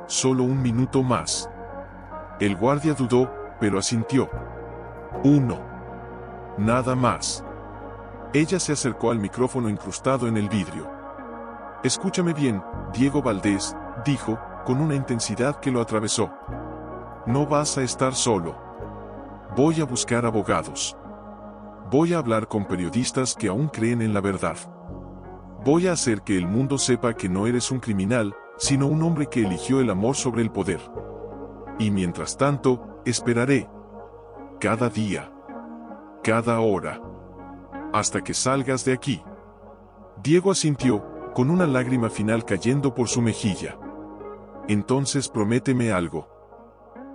Solo un minuto más. El guardia dudó, pero asintió. 1. Nada más. Ella se acercó al micrófono incrustado en el vidrio. Escúchame bien, Diego Valdés, dijo, con una intensidad que lo atravesó. No vas a estar solo. Voy a buscar abogados. Voy a hablar con periodistas que aún creen en la verdad. Voy a hacer que el mundo sepa que no eres un criminal, sino un hombre que eligió el amor sobre el poder. Y mientras tanto, esperaré. Cada día. Cada hora. Hasta que salgas de aquí. Diego asintió, con una lágrima final cayendo por su mejilla. Entonces prométeme algo.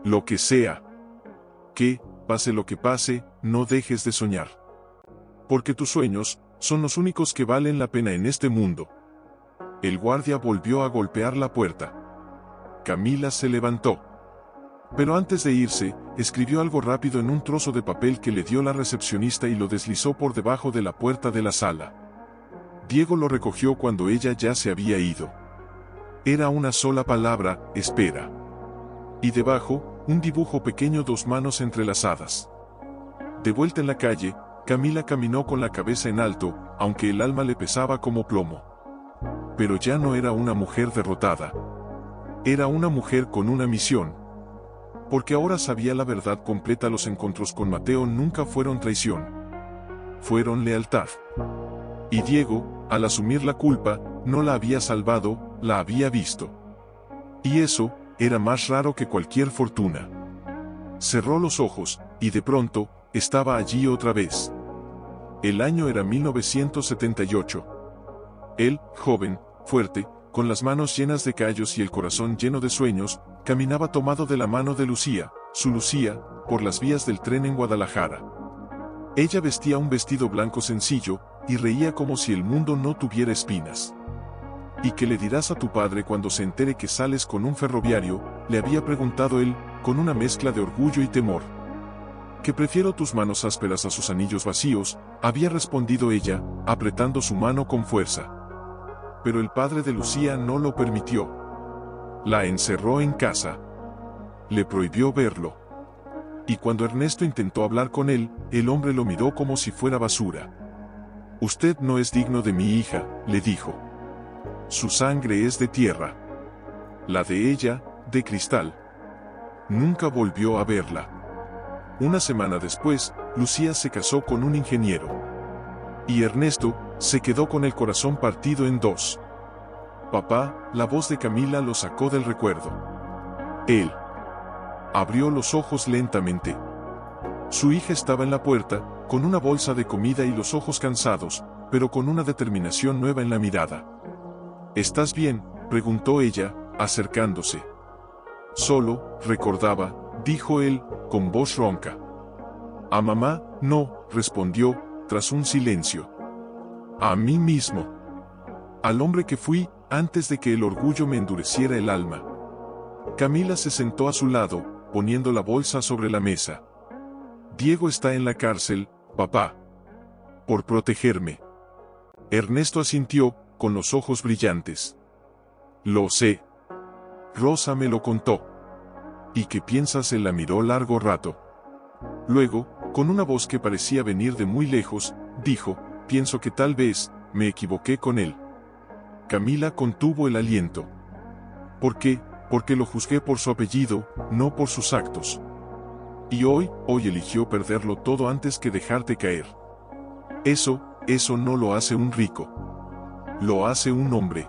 Lo que sea. Que, pase lo que pase, no dejes de soñar. Porque tus sueños son los únicos que valen la pena en este mundo. El guardia volvió a golpear la puerta. Camila se levantó. Pero antes de irse, escribió algo rápido en un trozo de papel que le dio la recepcionista y lo deslizó por debajo de la puerta de la sala. Diego lo recogió cuando ella ya se había ido. Era una sola palabra, espera. Y debajo, un dibujo pequeño, 2 manos entrelazadas. De vuelta en la calle, Camila caminó con la cabeza en alto, aunque el alma le pesaba como plomo. Pero ya no era una mujer derrotada. Era una mujer con una misión. Porque ahora sabía la verdad completa. Los encuentros con Mateo nunca fueron traición. Fueron lealtad. Y Diego, al asumir la culpa, no la había salvado, la había visto. Y eso era más raro que cualquier fortuna. Cerró los ojos, y de pronto, estaba allí otra vez. El año era 1978. Él, joven, fuerte, con las manos llenas de callos y el corazón lleno de sueños, caminaba tomado de la mano de Lucía, su Lucía, por las vías del tren en Guadalajara. Ella vestía un vestido blanco sencillo, y reía como si el mundo no tuviera espinas. ¿Y qué le dirás a tu padre cuando se entere que sales con un ferroviario?, le había preguntado él, con una mezcla de orgullo y temor. Que prefiero tus manos ásperas a sus anillos vacíos, había respondido ella, apretando su mano con fuerza. Pero el padre de Lucía no lo permitió. La encerró en casa. Le prohibió verlo. Y cuando Ernesto intentó hablar con él, el hombre lo miró como si fuera basura. Usted no es digno de mi hija, le dijo. Su sangre es de tierra. La de ella, de cristal. Nunca volvió a verla. Una semana después, Lucía se casó con un ingeniero. Y Ernesto se quedó con el corazón partido en 2. Papá, la voz de Camila lo sacó del recuerdo. Él abrió los ojos lentamente. Su hija estaba en la puerta, con una bolsa de comida y los ojos cansados, pero con una determinación nueva en la mirada. ¿Estás bien?, preguntó ella, acercándose. Solo, recordaba, dijo él, con voz ronca. A mamá, no, respondió, tras un silencio. A mí mismo. Al hombre que fui, antes de que el orgullo me endureciera el alma. Camila se sentó a su lado, poniendo la bolsa sobre la mesa. Diego está en la cárcel, papá. Por protegerme. Ernesto asintió, con los ojos brillantes. Lo sé. Rosa me lo contó. ¿Y qué piensas? Él la miró largo rato. Luego, con una voz que parecía venir de muy lejos, dijo, pienso que tal vez, me equivoqué con él. Camila contuvo el aliento. ¿Por qué? Porque lo juzgué por su apellido, no por sus actos. Y hoy eligió perderlo todo antes que dejarte caer. Eso no lo hace un rico. Lo hace un hombre.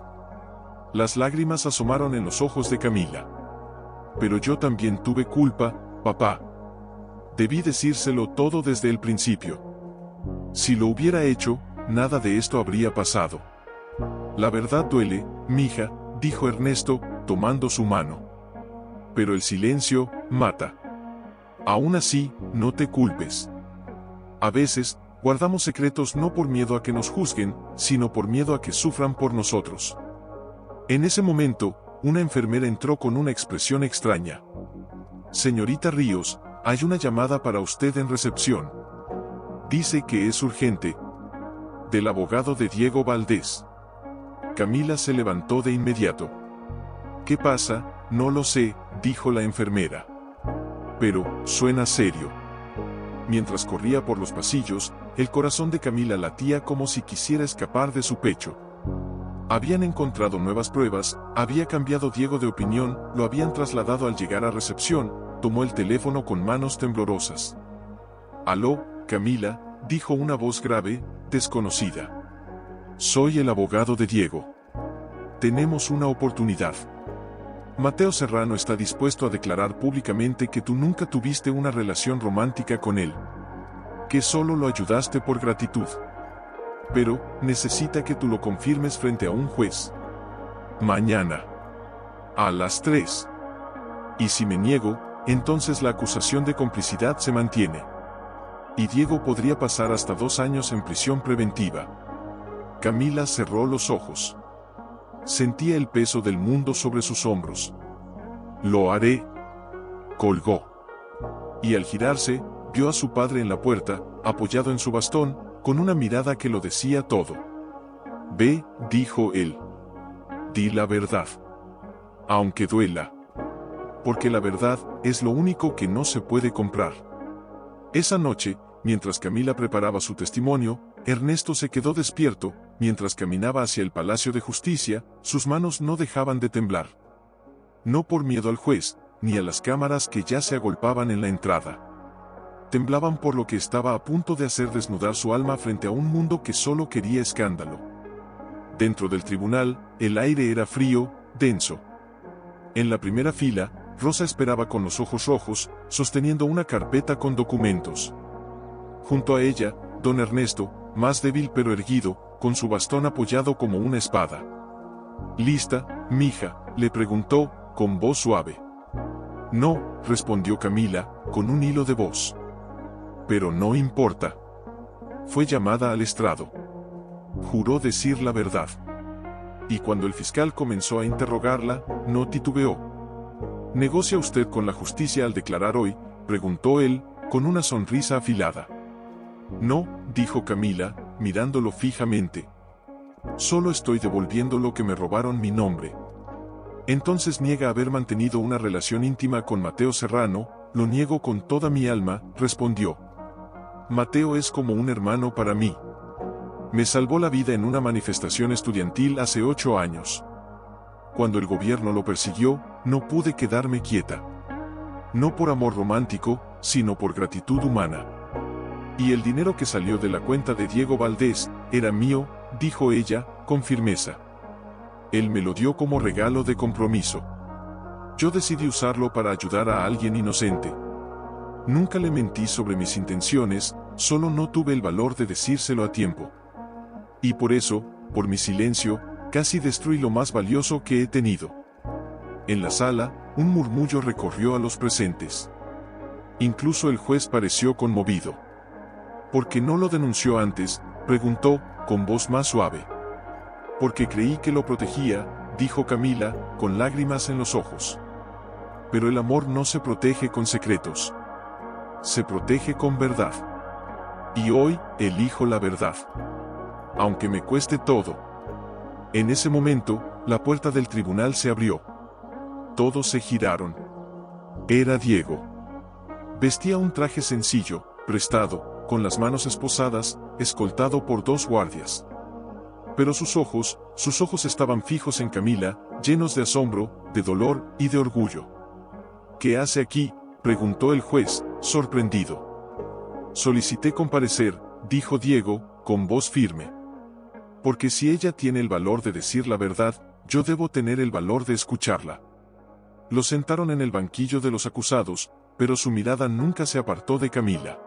Las lágrimas asomaron en los ojos de Camila. Pero yo también tuve culpa, papá. Debí decírselo todo desde el principio. Si lo hubiera hecho, nada de esto habría pasado. La verdad duele, mija, dijo Ernesto, tomando su mano. Pero el silencio mata. Aún así, no te culpes. A veces, guardamos secretos no por miedo a que nos juzguen, sino por miedo a que sufran por nosotros. En ese momento, una enfermera entró con una expresión extraña. Señorita Ríos, hay una llamada para usted en recepción. Dice que es urgente. Del abogado de Diego Valdés. Camila se levantó de inmediato. ¿Qué pasa? No lo sé, dijo la enfermera. Pero, suena serio. mientras corría por los pasillos, el corazón de Camila latía como si quisiera escapar de su pecho. Habían encontrado nuevas pruebas, había cambiado Diego de opinión, lo habían trasladado al llegar a recepción, tomó el teléfono con manos temblorosas. «Aló, Camila», dijo una voz grave, desconocida. «Soy el abogado de Diego. Tenemos una oportunidad. Mateo Serrano está dispuesto a declarar públicamente que tú nunca tuviste una relación romántica con él. Que solo lo ayudaste por gratitud. Pero, necesita que tú lo confirmes frente a un juez. Mañana. A las 3. Y si me niego, entonces la acusación de complicidad se mantiene. Y Diego podría pasar hasta 2 años en prisión preventiva». Camila cerró los ojos. Sentía el peso del mundo sobre sus hombros. «Lo haré», colgó. Y al girarse, vio a su padre en la puerta, apoyado en su bastón, con una mirada que lo decía todo. «Ve», dijo él. «Di la verdad. Aunque duela. Porque la verdad es lo único que no se puede comprar». Esa noche, mientras Camila preparaba su testimonio, Ernesto se quedó despierto. Mientras caminaba hacia el Palacio de Justicia, sus manos no dejaban de temblar. No por miedo al juez, ni a las cámaras que ya se agolpaban en la entrada. Temblaban por lo que estaba a punto de hacer desnudar su alma frente a un mundo que solo quería escándalo. Dentro del tribunal, el aire era frío, denso. En la primera fila, Rosa esperaba con los ojos rojos, sosteniendo una carpeta con documentos. Junto a ella, don Ernesto, más débil pero erguido, con su bastón apoyado como una espada. «¿Lista, mija?», le preguntó, con voz suave. «No», respondió Camila, con un hilo de voz. «Pero no importa». Fue llamada al estrado. Juró decir la verdad. Y cuando el fiscal comenzó a interrogarla, no titubeó. «¿Negocia usted con la justicia al declarar hoy?», preguntó él, con una sonrisa afilada. «No», dijo Camila, mirándolo fijamente. «Solo estoy devolviendo lo que me robaron mi nombre». «Entonces niega haber mantenido una relación íntima con Mateo Serrano». «Lo niego con toda mi alma», respondió. «Mateo es como un hermano para mí. Me salvó la vida en una manifestación estudiantil hace 8 años. Cuando el gobierno lo persiguió, no pude quedarme quieta. No por amor romántico, sino por gratitud humana. Y el dinero que salió de la cuenta de Diego Valdés, era mío», dijo ella, con firmeza. «Él me lo dio como regalo de compromiso. Yo decidí usarlo para ayudar a alguien inocente. Nunca le mentí sobre mis intenciones, solo no tuve el valor de decírselo a tiempo. Y por eso, por mi silencio, casi destruí lo más valioso que he tenido». En la sala, un murmullo recorrió a los presentes. Incluso el juez pareció conmovido. «¿Por qué no lo denunció antes?», preguntó, con voz más suave. «Porque creí que lo protegía», dijo Camila, con lágrimas en los ojos. «Pero el amor no se protege con secretos. Se protege con verdad. Y hoy, elijo la verdad. Aunque me cueste todo». En ese momento, la puerta del tribunal se abrió. Todos se giraron. Era Diego. Vestía un traje sencillo, prestado, con las manos esposadas, escoltado por 2 guardias. Pero sus ojos estaban fijos en Camila, llenos de asombro, de dolor y de orgullo. «¿Qué hace aquí?», preguntó el juez, sorprendido. «Solicité comparecer», dijo Diego, con voz firme. «Porque si ella tiene el valor de decir la verdad, yo debo tener el valor de escucharla». Lo sentaron en el banquillo de los acusados, pero su mirada nunca se apartó de Camila.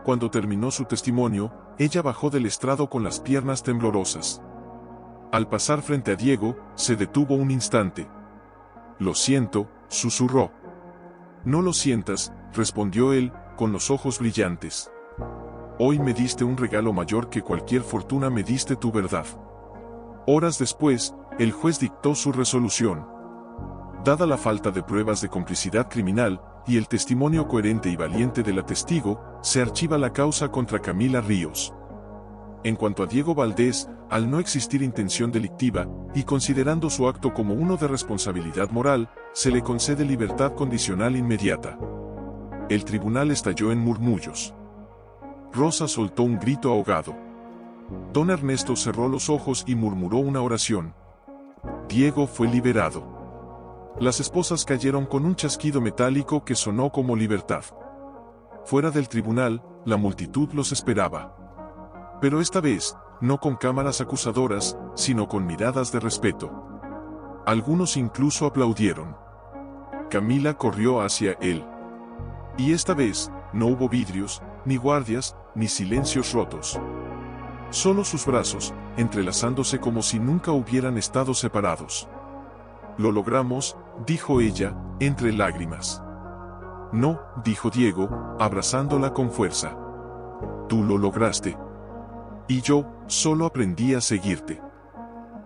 Cuando terminó su testimonio, ella bajó del estrado con las piernas temblorosas. Al pasar frente a Diego, se detuvo un instante. «Lo siento», susurró. «No lo sientas», respondió él, con los ojos brillantes. «Hoy me diste un regalo mayor que cualquier fortuna, me diste tu verdad». Horas después, el juez dictó su resolución. Dada la falta de pruebas de complicidad criminal, y el testimonio coherente y valiente de la testigo, se archiva la causa contra Camila Ríos. En cuanto a Diego Valdés, al no existir intención delictiva, y considerando su acto como uno de responsabilidad moral, se le concede libertad condicional inmediata. El tribunal estalló en murmullos. Rosa soltó un grito ahogado. Don Ernesto cerró los ojos y murmuró una oración. Diego fue liberado. Las esposas cayeron con un chasquido metálico que sonó como libertad. Fuera del tribunal, la multitud los esperaba. Pero esta vez, no con cámaras acusadoras, sino con miradas de respeto. Algunos incluso aplaudieron. Camila corrió hacia él. Y esta vez, no hubo vidrios, ni guardias, ni silencios rotos. Solo sus brazos, entrelazándose como si nunca hubieran estado separados. Lo logramos, dijo ella, entre lágrimas. No, dijo Diego, abrazándola con fuerza. Tú lo lograste. Y yo, solo aprendí a seguirte.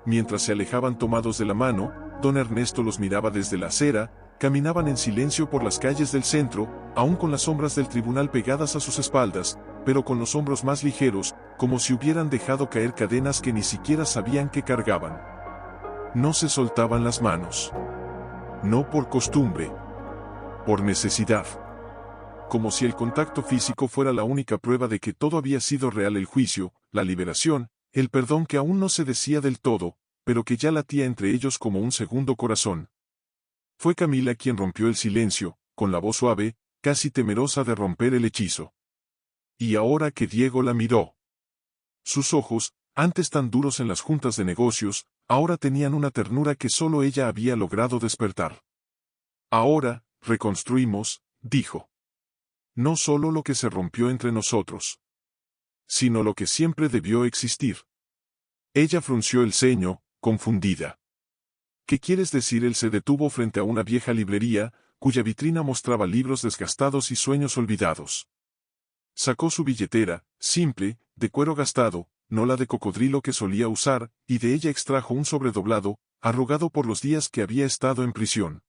Mientras se alejaban tomados de la mano, don Ernesto los miraba desde la acera. Caminaban en silencio por las calles del centro, aún con las sombras del tribunal pegadas a sus espaldas, pero con los hombros más ligeros, como si hubieran dejado caer cadenas que ni siquiera sabían que cargaban. No se soltaban las manos. No por costumbre. Por necesidad. Como si el contacto físico fuera la única prueba de que todo había sido real: el juicio, la liberación, el perdón que aún no se decía del todo, pero que ya latía entre ellos como un segundo corazón. Fue Camila quien rompió el silencio, con la voz suave, casi temerosa de romper el hechizo. Y ahora que Diego la miró. Sus ojos, antes tan duros en las juntas de negocios, ahora tenían una ternura que solo ella había logrado despertar. Ahora, reconstruimos, dijo. No solo lo que se rompió entre nosotros, sino lo que siempre debió existir. Ella frunció el ceño, confundida. ¿Qué quieres decir? Él se detuvo frente a una vieja librería, cuya vitrina mostraba libros desgastados y sueños olvidados. Sacó su billetera, simple, de cuero gastado, no la de cocodrilo que solía usar, y de ella extrajo un sobre doblado, arrugado por los días que había estado en prisión.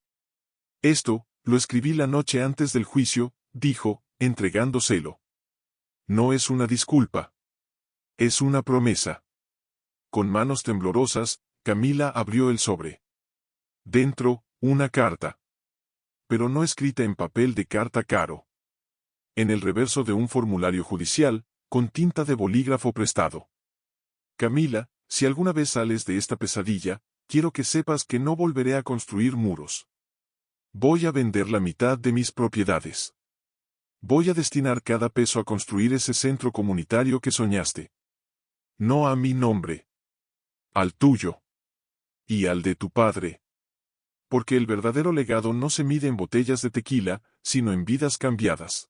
Esto, lo escribí la noche antes del juicio, dijo, entregándoselo. No es una disculpa. Es una promesa. Con manos temblorosas, Camila abrió el sobre. Dentro, una carta. Pero no escrita en papel de carta caro. En el reverso de un formulario judicial, con tinta de bolígrafo prestado. Camila, si alguna vez sales de esta pesadilla, quiero que sepas que no volveré a construir muros. Voy a vender la mitad de mis propiedades. Voy a destinar cada peso a construir ese centro comunitario que soñaste. No a mi nombre. Al tuyo. Y al de tu padre. Porque el verdadero legado no se mide en botellas de tequila, sino en vidas cambiadas.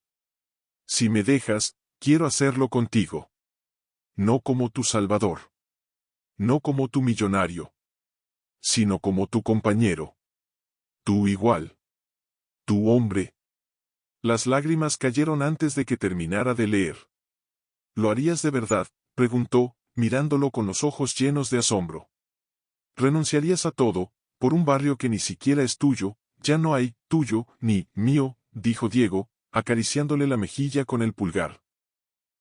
Si me dejas, quiero hacerlo contigo. No como tu salvador. No como tu millonario. Sino como tu compañero. Tu igual. Tu hombre. Las lágrimas cayeron antes de que terminara de leer. ¿Lo harías de verdad?, preguntó, mirándolo con los ojos llenos de asombro. ¿Renunciarías a todo, por un barrio que ni siquiera es tuyo? Ya no hay tuyo, ni mío, dijo Diego, acariciándole la mejilla con el pulgar.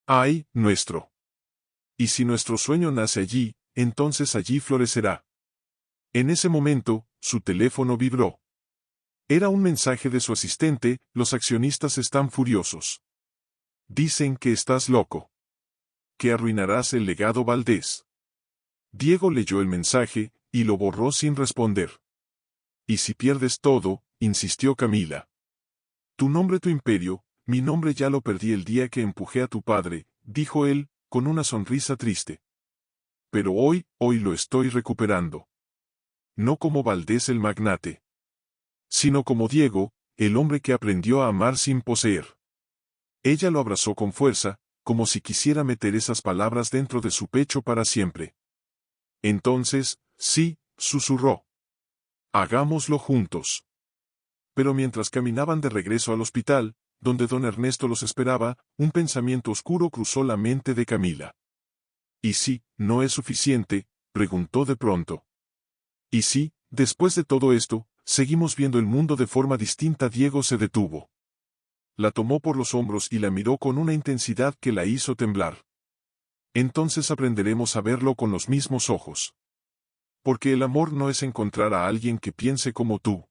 Hay nuestro. Y si nuestro sueño nace allí, entonces allí florecerá. En ese momento, su teléfono vibró. Era un mensaje de su asistente: los accionistas están furiosos. Dicen que estás loco. Que arruinarás el legado Valdés. Diego leyó el mensaje, y lo borró sin responder. ¿Y si pierdes todo?, insistió Camila. Tu nombre, tu imperio. Mi nombre ya lo perdí el día que empujé a tu padre, dijo él, con una sonrisa triste. Pero hoy lo estoy recuperando. No como Valdés el magnate, sino como Diego, el hombre que aprendió a amar sin poseer. Ella lo abrazó con fuerza, como si quisiera meter esas palabras dentro de su pecho para siempre. Entonces, sí, susurró. Hagámoslo juntos. Pero mientras caminaban de regreso al hospital, donde don Ernesto los esperaba, un pensamiento oscuro cruzó la mente de Camila. ¿Y si no es suficiente?, preguntó de pronto. ¿Y si, después de todo esto, seguimos viendo el mundo de forma distinta? Diego se detuvo. La tomó por los hombros y la miró con una intensidad que la hizo temblar. Entonces aprenderemos a verlo con los mismos ojos. Porque el amor no es encontrar a alguien que piense como tú.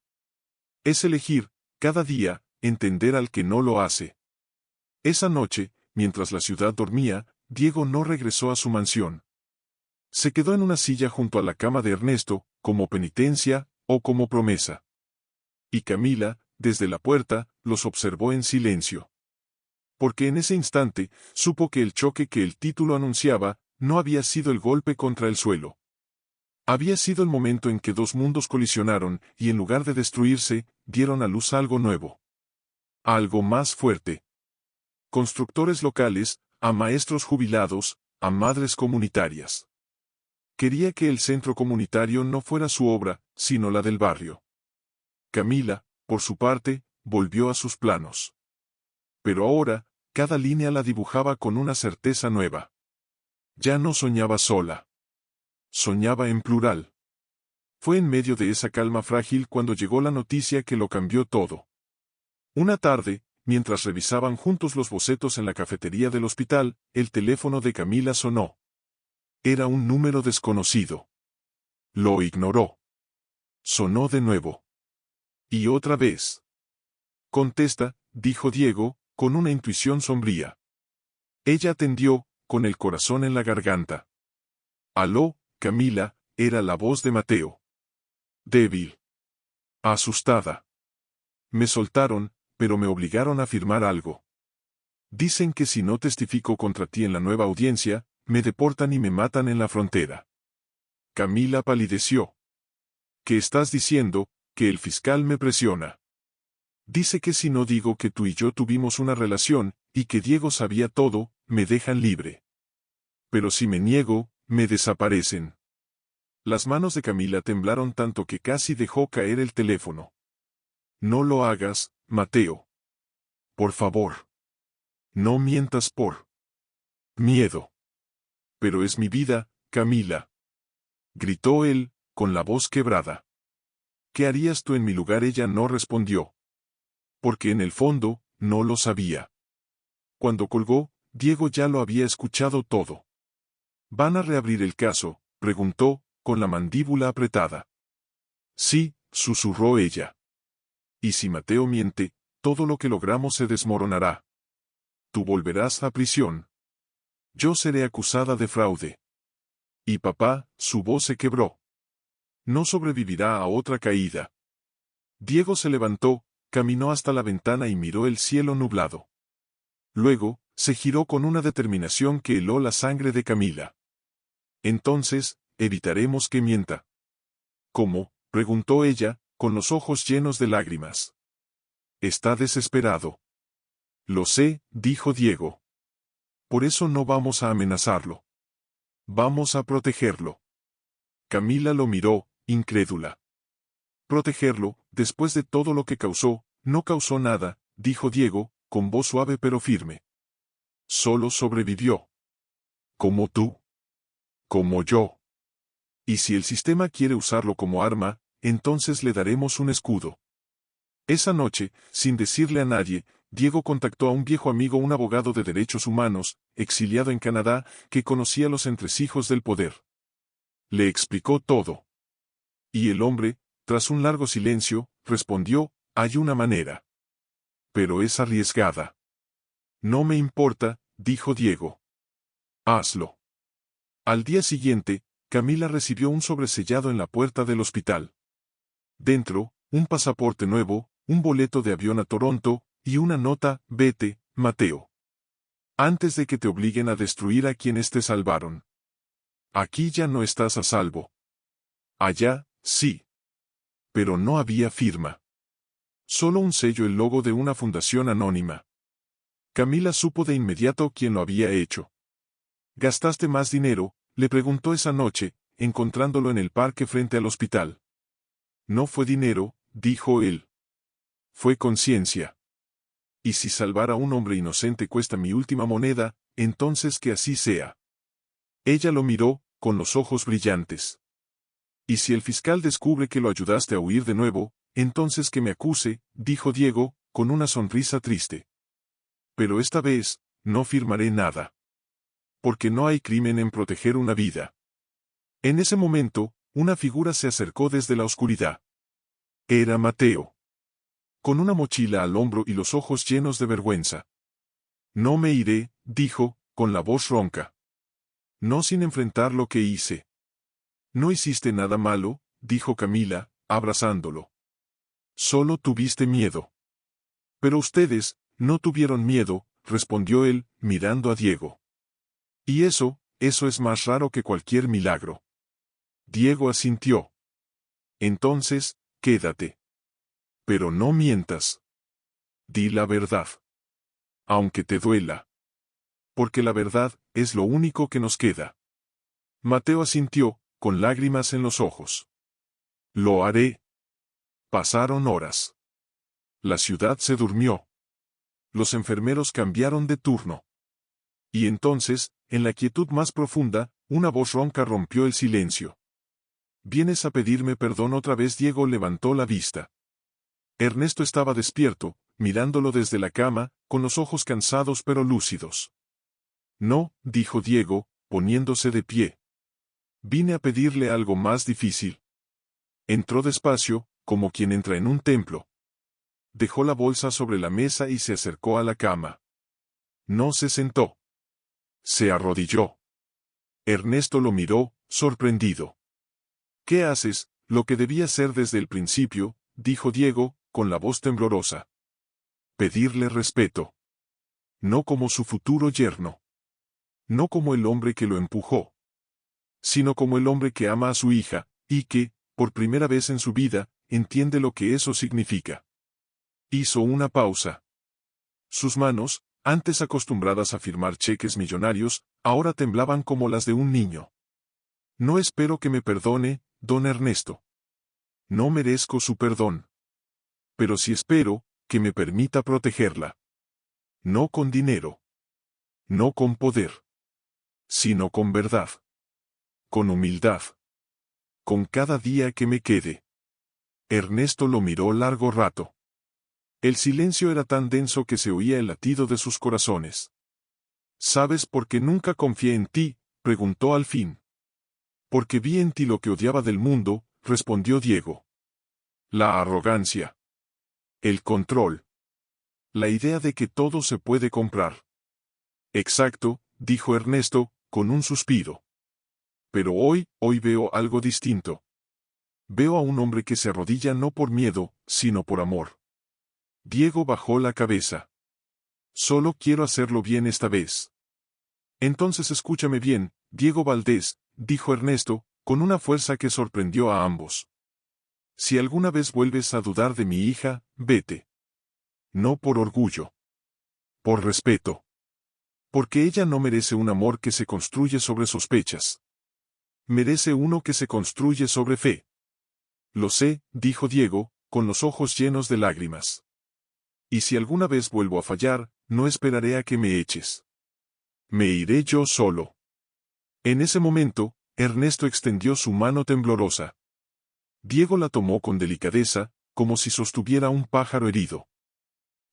Es elegir, cada día, entender al que no lo hace. Esa noche, mientras la ciudad dormía, Diego no regresó a su mansión. Se quedó en una silla junto a la cama de Ernesto, como penitencia, o como promesa. Y Camila, desde la puerta, los observó en silencio. Porque en ese instante, supo que el choque que el título anunciaba, no había sido el golpe contra el suelo. Había sido el momento en que dos mundos colisionaron, y en lugar de destruirse, dieron a luz algo nuevo. Algo más fuerte. Constructores locales, a maestros jubilados, a madres comunitarias. Quería que el centro comunitario no fuera su obra, sino la del barrio. Camila, por su parte, volvió a sus planos. Pero ahora, cada línea la dibujaba con una certeza nueva. Ya no soñaba sola. Soñaba en plural. Fue en medio de esa calma frágil cuando llegó la noticia que lo cambió todo. Una tarde, mientras revisaban juntos los bocetos en la cafetería del hospital, el teléfono de Camila sonó. Era un número desconocido. Lo ignoró. Sonó de nuevo. Y otra vez. Contesta, dijo Diego, con una intuición sombría. Ella atendió, con el corazón en la garganta. Aló, Camila, era la voz de Mateo. Débil. Asustada. Me soltaron, pero me obligaron a firmar algo. Dicen que si no testifico contra ti en la nueva audiencia, me deportan y me matan en la frontera. Camila palideció. ¿Qué estás diciendo? Que el fiscal me presiona. Dice que si no digo que tú y yo tuvimos una relación, y que Diego sabía todo, me dejan libre. Pero si me niego, me desaparecen. Las manos de Camila temblaron tanto que casi dejó caer el teléfono. No lo hagas, Mateo. Por favor. No mientas por miedo. Pero es mi vida, Camila. Gritó él, con la voz quebrada. ¿Qué harías tú en mi lugar? Ella no respondió. Porque en el fondo, no lo sabía. Cuando colgó, Diego ya lo había escuchado todo. ¿Van a reabrir el caso?, preguntó, con la mandíbula apretada. Sí, susurró ella. Y si Mateo miente, todo lo que logramos se desmoronará. Tú volverás a prisión. Yo seré acusada de fraude. Y papá, su voz se quebró. No sobrevivirá a otra caída. Diego se levantó, caminó hasta la ventana y miró el cielo nublado. Luego, se giró con una determinación que heló la sangre de Camila. Entonces, evitaremos que mienta. ¿Cómo?, preguntó ella, con los ojos llenos de lágrimas. Está desesperado. Lo sé, dijo Diego. Por eso no vamos a amenazarlo. Vamos a protegerlo. Camila lo miró, incrédula. Protegerlo, después de todo lo que causó, no causó nada, dijo Diego, con voz suave pero firme. Solo sobrevivió. Como tú. Como yo. Y si el sistema quiere usarlo como arma, entonces le daremos un escudo. Esa noche, sin decirle a nadie, Diego contactó a un viejo amigo, un abogado de derechos humanos, exiliado en Canadá, que conocía los entresijos del poder. Le explicó todo. Y el hombre, tras un largo silencio, respondió, hay una manera. Pero es arriesgada. No me importa, dijo Diego. Hazlo. Al día siguiente, Camila recibió un sobresellado en la puerta del hospital. Dentro, un pasaporte nuevo, un boleto de avión a Toronto, y una nota, vete, Mateo. Antes de que te obliguen a destruir a quienes te salvaron. Aquí ya no estás a salvo. Allá, sí. Pero no había firma. Solo un sello, el logo de una fundación anónima. Camila supo de inmediato quién lo había hecho. ¿Gastaste más dinero?, le preguntó esa noche, encontrándolo en el parque frente al hospital. No fue dinero, dijo él. Fue conciencia. Y si salvar a un hombre inocente cuesta mi última moneda, entonces que así sea. Ella lo miró, con los ojos brillantes. Y si el fiscal descubre que lo ayudaste a huir de nuevo, entonces que me acuse, dijo Diego, con una sonrisa triste. Pero esta vez, no firmaré nada. Porque no hay crimen en proteger una vida. En ese momento, una figura se acercó desde la oscuridad. Era Mateo. con una mochila al hombro y los ojos llenos de vergüenza. No me iré, dijo, con la voz ronca. No sin enfrentar lo que hice. No hiciste nada malo, dijo Camila, abrazándolo. Solo tuviste miedo. Pero ustedes, no tuvieron miedo, respondió él, mirando a Diego. Y eso es más raro que cualquier milagro. Diego asintió. Entonces, quédate. Pero no mientas. Di la verdad. Aunque te duela. Porque la verdad es lo único que nos queda. Mateo asintió, con lágrimas en los ojos. Lo haré. Pasaron horas. La ciudad se durmió. Los enfermeros cambiaron de turno. Y entonces, en la quietud más profunda, una voz ronca rompió el silencio. ¿Vienes a pedirme perdón otra vez? Diego levantó la vista. Ernesto estaba despierto, mirándolo desde la cama, con los ojos cansados pero lúcidos. No, dijo Diego, poniéndose de pie. Vine a pedirle algo más difícil. Entró despacio, como quien entra en un templo. Dejó la bolsa sobre la mesa y se acercó a la cama. No se sentó. Se arrodilló. Ernesto lo miró, sorprendido. ¿Qué haces? Lo que debía ser desde el principio, dijo Diego, con la voz temblorosa. Pedirle respeto. No como su futuro yerno. No como el hombre que lo empujó. Sino como el hombre que ama a su hija, y que, por primera vez en su vida, entiende lo que eso significa. Hizo una pausa. Sus manos, antes acostumbradas a firmar cheques millonarios, ahora temblaban como las de un niño. No espero que me perdone, don Ernesto. No merezco su perdón. Pero sí espero que me permita protegerla. No con dinero. No con poder. Sino con verdad. Con humildad. Con cada día que me quede. Ernesto lo miró largo rato. El silencio era tan denso que se oía el latido de sus corazones. ¿Sabes por qué nunca confié en ti?, preguntó al fin. Porque vi en ti lo que odiaba del mundo, respondió Diego. La arrogancia. El control. La idea de que todo se puede comprar. Exacto, dijo Ernesto, con un suspiro. Pero hoy veo algo distinto. Veo a un hombre que se arrodilla no por miedo, sino por amor. Diego bajó la cabeza. Solo quiero hacerlo bien esta vez. Entonces escúchame bien, Diego Valdés, dijo Ernesto, con una fuerza que sorprendió a ambos. Si alguna vez vuelves a dudar de mi hija, vete. No por orgullo. Por respeto. Porque ella no merece un amor que se construye sobre sospechas. Merece uno que se construye sobre fe. Lo sé, dijo Diego, con los ojos llenos de lágrimas. Y si alguna vez vuelvo a fallar, no esperaré a que me eches. Me iré yo solo. En ese momento, Ernesto extendió su mano temblorosa. Diego la tomó con delicadeza, como si sostuviera un pájaro herido.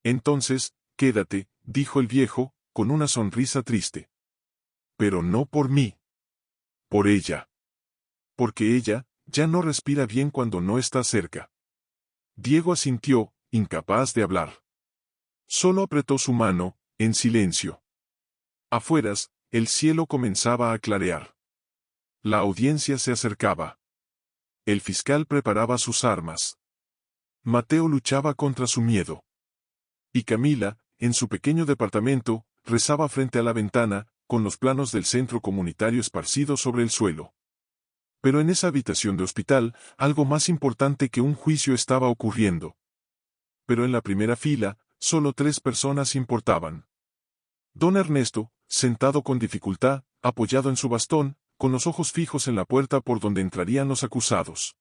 Entonces, quédate, dijo el viejo, con una sonrisa triste. Pero no por mí. Por ella. Porque ella, ya no respira bien cuando no está cerca. Diego asintió, incapaz de hablar. Solo apretó su mano, en silencio. Afueras, el cielo comenzaba a clarear. La audiencia se acercaba. El fiscal preparaba sus armas. Mateo luchaba contra su miedo. Y Camila, en su pequeño departamento, rezaba frente a la ventana, con los planos del centro comunitario esparcidos sobre el suelo. Pero en esa habitación de hospital, algo más importante que un juicio estaba ocurriendo. Pero en la primera fila, solo 3 personas importaban. Don Ernesto, sentado con dificultad, apoyado en su bastón, con los ojos fijos en la puerta por donde entrarían los acusados.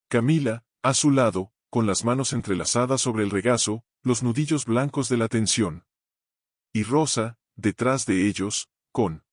Camila, a su lado, con las manos entrelazadas sobre el regazo, los nudillos blancos de la tensión. Y Rosa, detrás de ellos, con